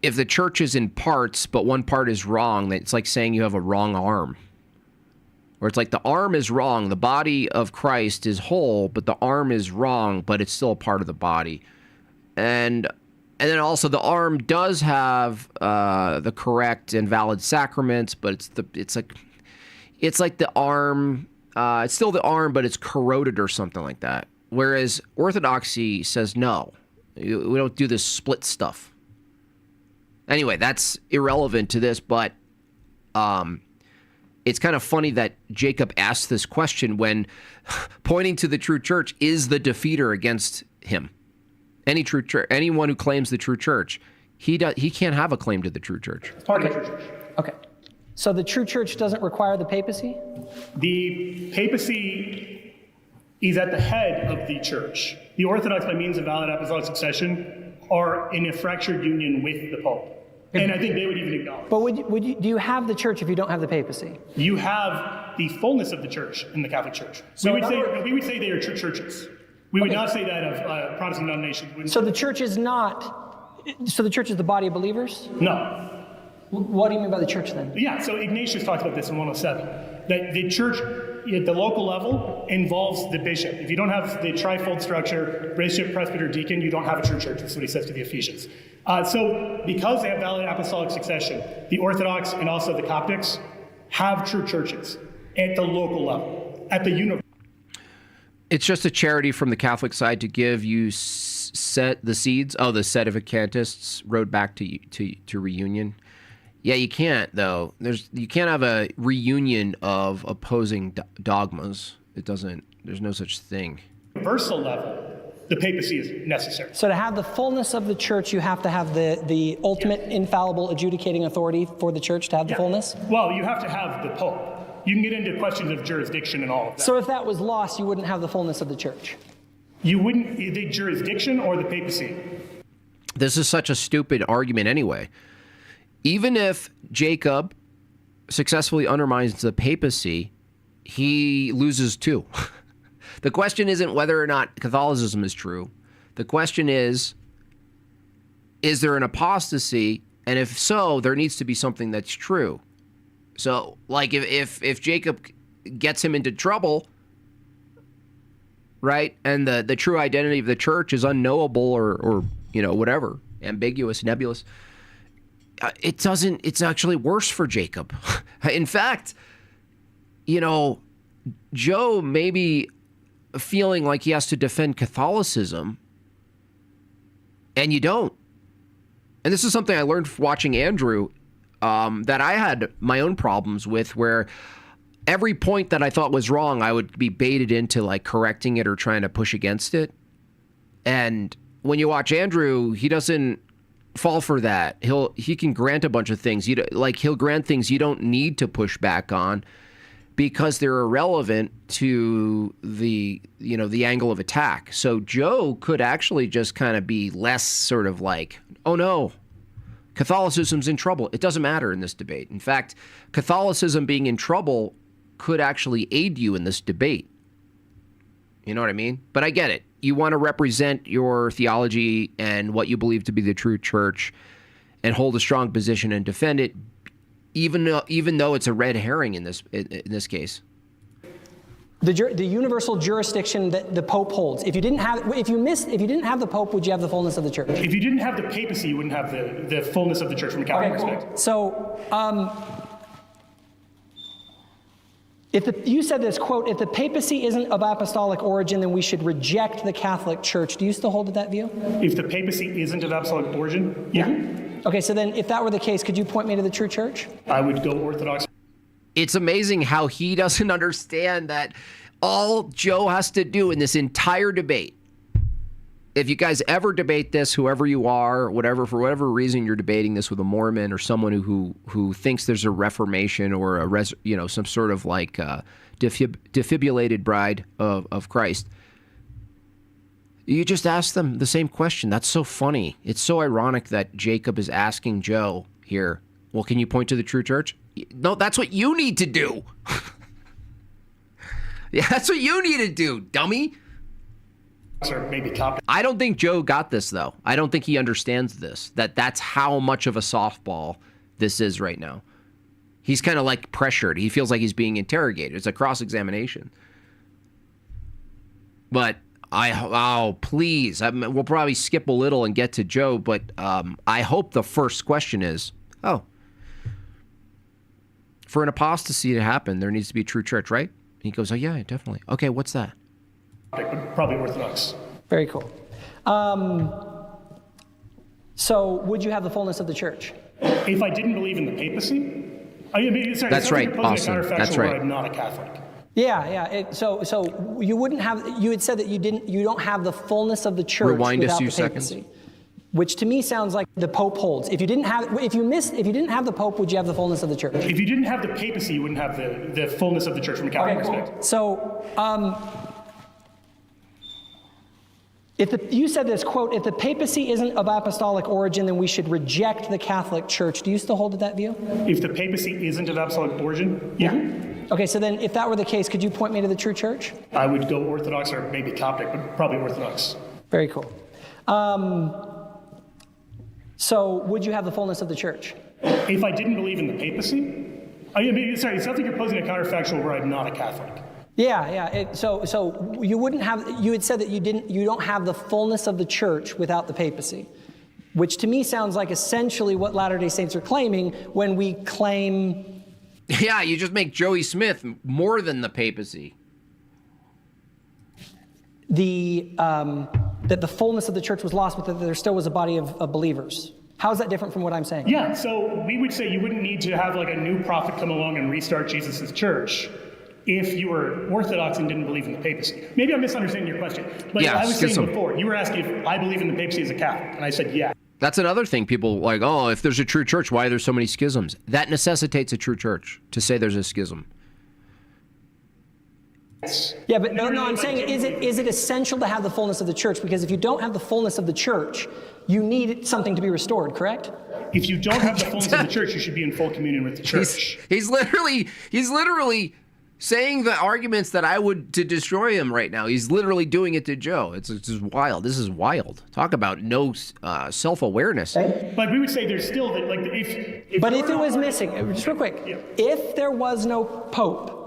if the church is in parts, but one part is wrong, it's like saying you have a wrong arm. Or it's like the arm is wrong, the body of Christ is whole, but the arm is wrong, but it's still a part of the body. And then also the arm does have the correct and valid sacraments, but it's like the arm, it's still the arm, but it's corroded or something like that. Whereas Orthodoxy says no, we don't do this split stuff. Anyway, that's irrelevant to this, but it's kind of funny that Jacob asked this question when pointing to the true church is the defeater against him. Anyone who claims the true church, he can't have a claim to the true church. Part of the true church. Okay. So the true church doesn't require the papacy? The papacy is at the head of the church. The Orthodox, by means of valid apostolic succession, are in a fractured union with the Pope. And I think they would even acknowledge. But do you have the church if you don't have the papacy? You have the fullness of the church in the Catholic Church. So we would say they are true churches. We would not say that of Protestant denominations. So the church is the church is the body of believers? No. What do you mean by the church then? Yeah, so Ignatius talks about this in 107, that the church at the local level involves the bishop. If you don't have the trifold structure, bishop, presbyter, deacon, you don't have a true church. That's what he says to the Ephesians. So because they have valid apostolic succession, the Orthodox and also the Coptics have true churches at the local level, at the universal. It's just a charity from the Catholic side to give you the seeds. Oh, the Sedevacanists rode back to reunion. Yeah, you can't though. You can't have a reunion of opposing dogmas. It doesn't. There's no such thing. Universal level, the papacy is necessary. So to have the fullness of the church, you have to have the ultimate infallible adjudicating authority for the church to have the fullness? Well, you have to have the Pope. You can get into questions of jurisdiction and all of that. So if that was lost, you wouldn't have the fullness of the church? You wouldn't, the jurisdiction or the papacy? This is such a stupid argument anyway. Even if Jacob successfully undermines the papacy, he loses too. The question isn't whether or not Catholicism is true. The question is there an apostasy? And if so, there needs to be something that's true. So, like, if Jacob gets him into trouble, right, and the true identity of the church is unknowable or whatever, ambiguous, nebulous, it's actually worse for Jacob. In fact, Joe may be feeling like he has to defend Catholicism, and you don't. And this is something I learned watching Andrew, that I had my own problems with, where every point that I thought was wrong, I would be baited into like correcting it or trying to push against it. And when you watch Andrew, he doesn't fall for that. He can grant a bunch of things. He'll grant things you don't need to push back on because they're irrelevant to the angle of attack. So Joe could actually just kind of be less sort of like, oh no, Catholicism's in trouble. It doesn't matter in this debate. In fact, Catholicism being in trouble could actually aid you in this debate. You know what I mean? But I get it. You want to represent your theology and what you believe to be the true church and hold a strong position and defend it, even though it's a red herring in this case. The universal jurisdiction that the Pope holds. If you didn't have the Pope, would you have the fullness of the church? If you didn't have the papacy, you wouldn't have the fullness of the church from a Catholic perspective. Cool. So, you said this, quote, if the papacy isn't of apostolic origin, then we should reject the Catholic Church. Do you still hold to that view? If the papacy isn't of apostolic origin? Yeah. Mm-hmm. Okay, so then if that were the case, could you point me to the true church? I would go Orthodox. It's amazing how he doesn't understand that all Joe has to do in this entire debate, if you guys ever debate this, whoever you are, whatever, for whatever reason you're debating this with a Mormon or someone who thinks there's a reformation or some sort of like defibrillated bride of Christ, you just ask them the same question. That's so funny. It's so ironic that Jacob is asking Joe here, well, can you point to the true church? No, that's what you need to do. Yeah, that's what you need to do, dummy. I don't think Joe got this, though. I don't think he understands this, that's how much of a softball this is right now. He's kind of like pressured. He feels like he's being interrogated. It's a cross-examination. But please, we'll probably skip a little and get to Joe, but I hope the first question is, for an apostasy to happen, there needs to be a true church, right? And he goes, oh, yeah, definitely. Okay, what's that? Probably Orthodox. Very cool. So would you have the fullness of the church? If I didn't believe in the papacy? That's right, Austin. That's right. I'm not a Catholic. Yeah. So you wouldn't have. You had said that you don't have the fullness of the church. Rewind without a few the papacy, seconds. Which to me sounds like the Pope holds. If you didn't have the Pope, would you have the fullness of the church? If you didn't have the papacy, you wouldn't have the fullness of the church from a Catholic perspective. So. You said this, quote, if the papacy isn't of apostolic origin, then we should reject the Catholic Church. Do you still hold to that view? If the papacy isn't of apostolic origin? Yeah. Mm-hmm. Okay, so then if that were the case, could you point me to the true church? I would go Orthodox or maybe Coptic, but probably Orthodox. Very cool. So would you have the fullness of the church? If I didn't believe in the papacy? It sounds like you're posing a counterfactual where I'm not a Catholic. Yeah. So you wouldn't have. You had said that you don't have the fullness of the church without the papacy, which to me sounds like essentially what Latter-day Saints are claiming when we claim. Yeah, you just make Joey Smith more than the papacy. That the fullness of the church was lost, but that there still was a body of believers. How is that different from what I'm saying? Yeah. So we would say you wouldn't need to have like a new prophet come along and restart Jesus' church if you were Orthodox and didn't believe in the papacy. Maybe I'm misunderstanding your question. But yeah, I was saying before, you were asking if I believe in the papacy as a Catholic, and I said yeah. That's another thing. People like, oh, if there's a true church, why are there so many schisms? That necessitates a true church to say there's a schism. Yeah, but no, I'm saying, is it essential to have the fullness of the church? Because if you don't have the fullness of the church, you need something to be restored, correct? If you don't have the fullness of the church, you should be in full communion with the church. He's literally saying the arguments that I would to destroy him right now. He's literally doing it to Joe. It's just wild. This is wild. Talk about no self-awareness. But we would say there's still like if it was missing, just real quick, if there was no pope,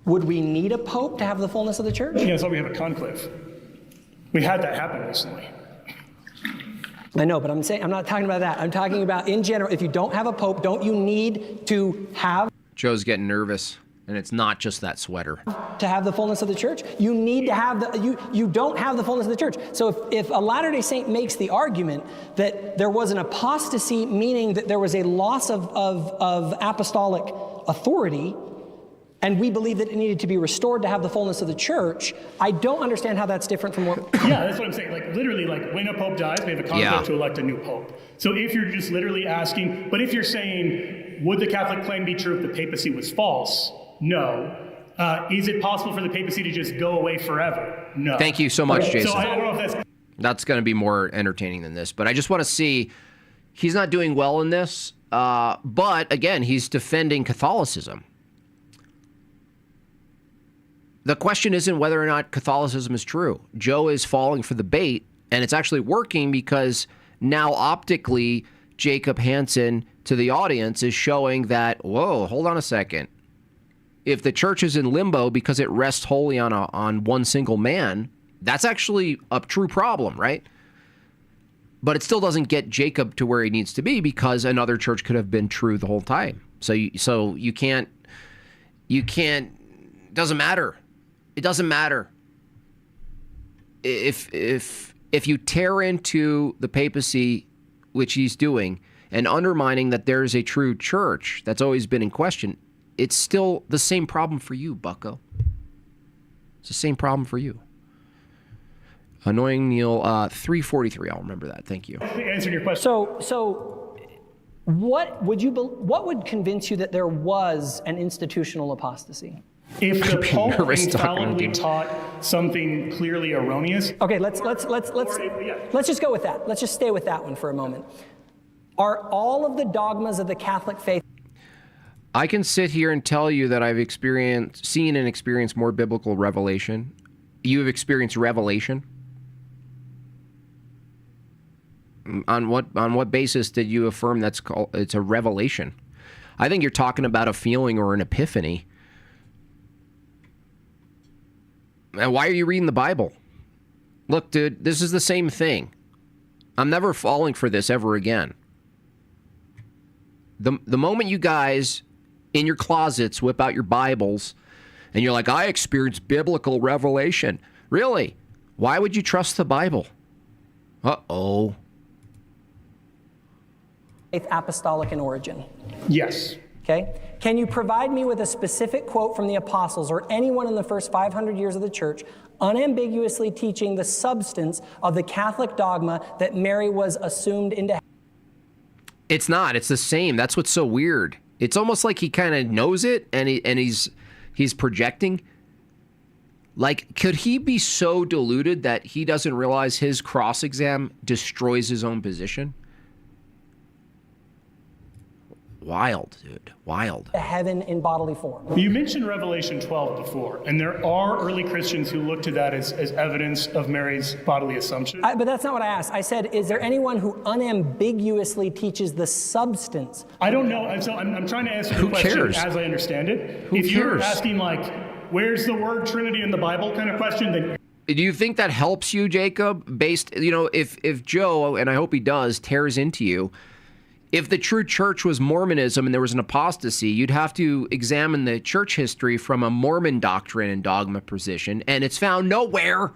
would we need a pope to have the fullness of the church? Yeah, that's why we have a conclave. We had that happen recently. I know, but I'm not talking about that. I'm talking about in general. If you don't have a pope, don't you need to have? Joe's getting nervous. And it's not just that sweater. To have the fullness of the church, you need to have you don't have the fullness of the church. So if a Latter-day Saint makes the argument that there was an apostasy, meaning that there was a loss of apostolic authority, and we believe that it needed to be restored to have the fullness of the church, I don't understand how that's different from what... Yeah, that's what I'm saying. Like, literally, like, when a pope dies, we have a conclave to elect a new pope. So if you're just literally asking... But if you're saying, would the Catholic claim be true if the papacy was false? No. Is it possible for the papacy to just go away forever? No. Thank you so much, Jason. So I don't know if that's going to be more entertaining than this. But I just want to see... He's not doing well in this. But, again, he's defending Catholicism. The question isn't whether or not Catholicism is true. Joe is falling for the bait, and it's actually working because now optically, Jacob Hansen to the audience is showing that, whoa, hold on a second. If the church is in limbo because it rests wholly on one single man, that's actually a true problem, right? But it still doesn't get Jacob to where he needs to be because another church could have been true the whole time. So you can't, it doesn't matter. It doesn't matter. If you tear into the papacy, which he's doing, and undermining that there is a true church that's always been in question, it's still the same problem for you, bucko. It's the same problem for you. Annoying Neil, 343. I'll remember that. Thank you. Answer your question. So what would convince you that there was an institutional apostasy? If the Pope infallibly taught something clearly erroneous. Okay, let's just go with that. Let's just stay with that one for a moment. Are all of the dogmas of the Catholic faith? I can sit here and tell you that I've seen and experienced more biblical revelation. You have experienced revelation? On what basis did you affirm it's a revelation? I think you're talking about a feeling or an epiphany. And why are you reading the Bible? Look, dude, this is the same thing. I'm never falling for this ever again. The moment you guys in your closets whip out your Bibles and you're like, I experienced biblical revelation. Really? Why would you trust the Bible? Uh-oh. Faith apostolic in origin? Yes. Okay. Can you provide me with a specific quote from the apostles or anyone in the first 500 years of the church unambiguously teaching the substance of the Catholic dogma that Mary was assumed into heaven? It's not. It's the same. That's what's so weird. It's almost like he kind of knows it and he's projecting. Like, could he be so deluded that he doesn't realize his cross exam destroys his own position? Wild, dude. Wild. Heaven in bodily form. You mentioned Revelation 12 before, and there are early Christians who look to that as evidence of Mary's bodily assumption. But that's not what I asked. I said, is there anyone who unambiguously teaches the substance? I don't know. So I'm trying to answer the question as I understand it. If you're asking, like, where's the word Trinity in the Bible kind of question, then... Do you think that helps you, Jacob? Based, if Joe, and I hope he does, tears into you, if the true church was Mormonism and there was an apostasy, you'd have to examine the church history from a Mormon doctrine and dogma position, and it's found nowhere.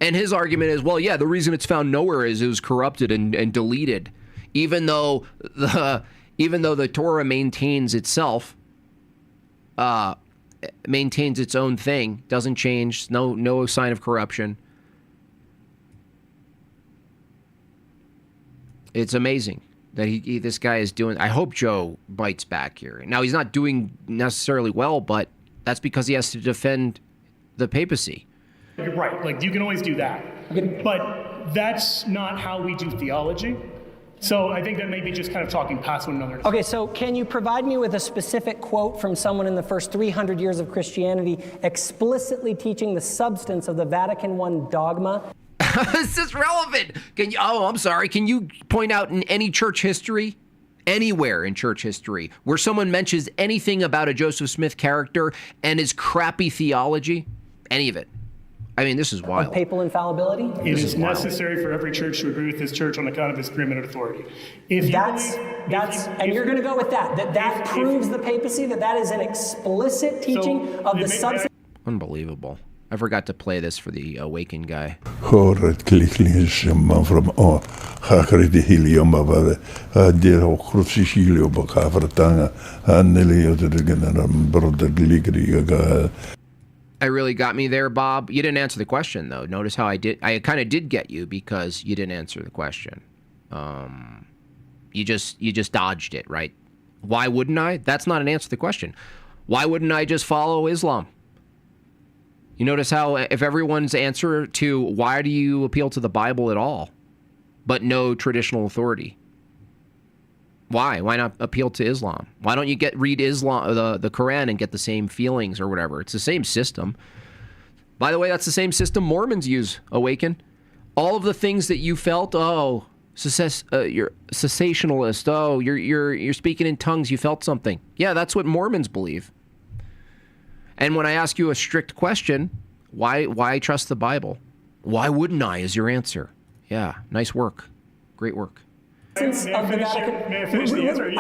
And his argument is, well, yeah, the reason it's found nowhere is it was corrupted and deleted, even though the Torah maintains itself, maintains its own thing, doesn't change, no sign of corruption. It's amazing that this guy is doing. I hope Joe bites back here. Now, he's not doing necessarily well, but that's because he has to defend the papacy. You're right. Like, you can always do that. But that's not how we do theology. So I think that may be just kind of talking past one another. Okay, so can you provide me with a specific quote from someone in the first 300 years of Christianity explicitly teaching the substance of the Vatican I dogma? This is relevant. I'm sorry. Can you point out in any church history, anywhere in church history, where someone mentions anything about a Joseph Smith character and his crappy theology? Any of it? I mean, this is wild. Of papal infallibility? It is necessary for every church to agree with this church on account of his preeminent authority. You're going to go with that. That proves the papacy. That is an explicit teaching of the substance. Unbelievable. I forgot to play this for the awakened guy. It really got me there, Bob. You didn't answer the question, though. Notice how I kind of did get you because you didn't answer the question. You just dodged it, right? Why wouldn't I? That's not an answer to the question. Why wouldn't I just follow Islam? You notice how if everyone's answer to why do you appeal to the Bible at all, but no traditional authority? Why? Why not appeal to Islam? Why don't you read Islam, the Quran, and get the same feelings or whatever? It's the same system. By the way, that's the same system Mormons use. Awaken. All of the things that you felt. Oh, you're cessationalist. Oh, you're speaking in tongues. You felt something. Yeah, that's what Mormons believe. And when I ask you a strict question, why trust the Bible? Why wouldn't I is your answer. Yeah, nice work. Great work. May I finish the answer?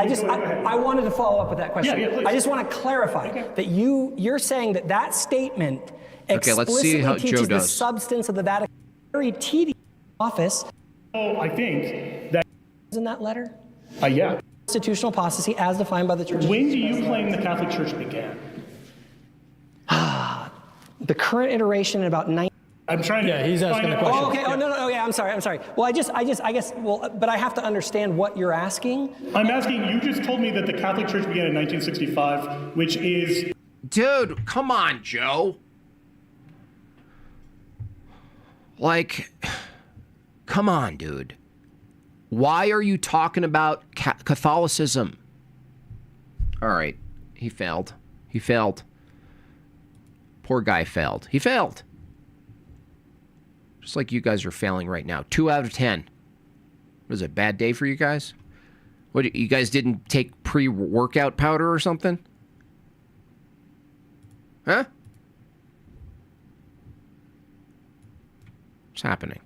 I wanted to follow up with that question. Yeah, I just want to clarify that you're saying that statement explicitly let's see teaches how Joe the does. substance of the Vatican. Very tedious office. Oh, I think that in that letter? Yeah. Constitutional apostasy as defined by the Church. When do you claim the Catholic Church began? the current iteration in about 9. I'm trying to. Yeah, he's asking a question. Oh, okay. Oh, no. Yeah, I'm sorry. Well, I guess. Well, but I have to understand what you're asking. I'm asking. You just told me that the Catholic Church began in 1965, which is. Dude, come on, Joe. Like, come on, dude. Why are you talking about Catholicism? All right, he failed. Poor guy failed. He failed. Just like you guys are failing right now. 2 out of 10. Was it a bad day for you guys? What, you guys didn't take pre-workout powder or something? Huh? What's happening?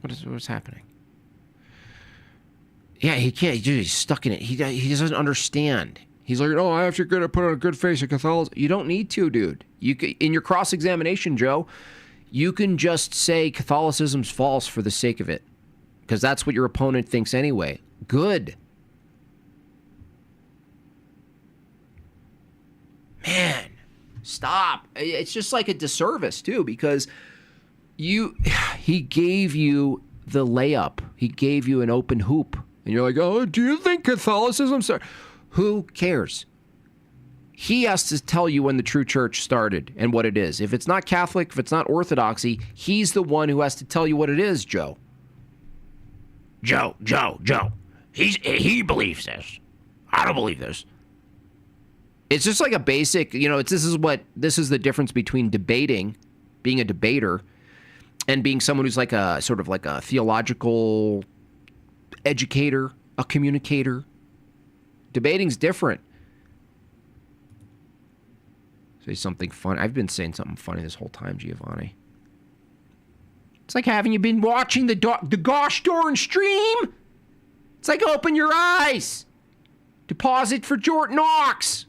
What's happening? Yeah, he can't. He's stuck in it. He doesn't understand. He's like, oh, I have to put on a good face of Catholicism. You don't need to, dude. You can, in your cross-examination, Joe, you can just say Catholicism's false for the sake of it, because that's what your opponent thinks anyway. Good. Man, stop. It's just like a disservice, too, because he gave you the layup. He gave you an open hoop. And you're like, oh, do you think Catholicism started? Who cares? He has to tell you when the true church started and what it is. If it's not Catholic, if it's not Orthodoxy, he's the one who has to tell you what it is, Joe. Joe. He believes this. I don't believe this. It's just like a basic, this is the difference between debating, being a debater, and being someone who's like a sort of like a theological educator, a communicator. Debating's different. Say something funny. I've been saying something funny this whole time, Giovanni. It's like having you been watching the gosh darn stream. It's like open your eyes. Deposit for Jordan Knox.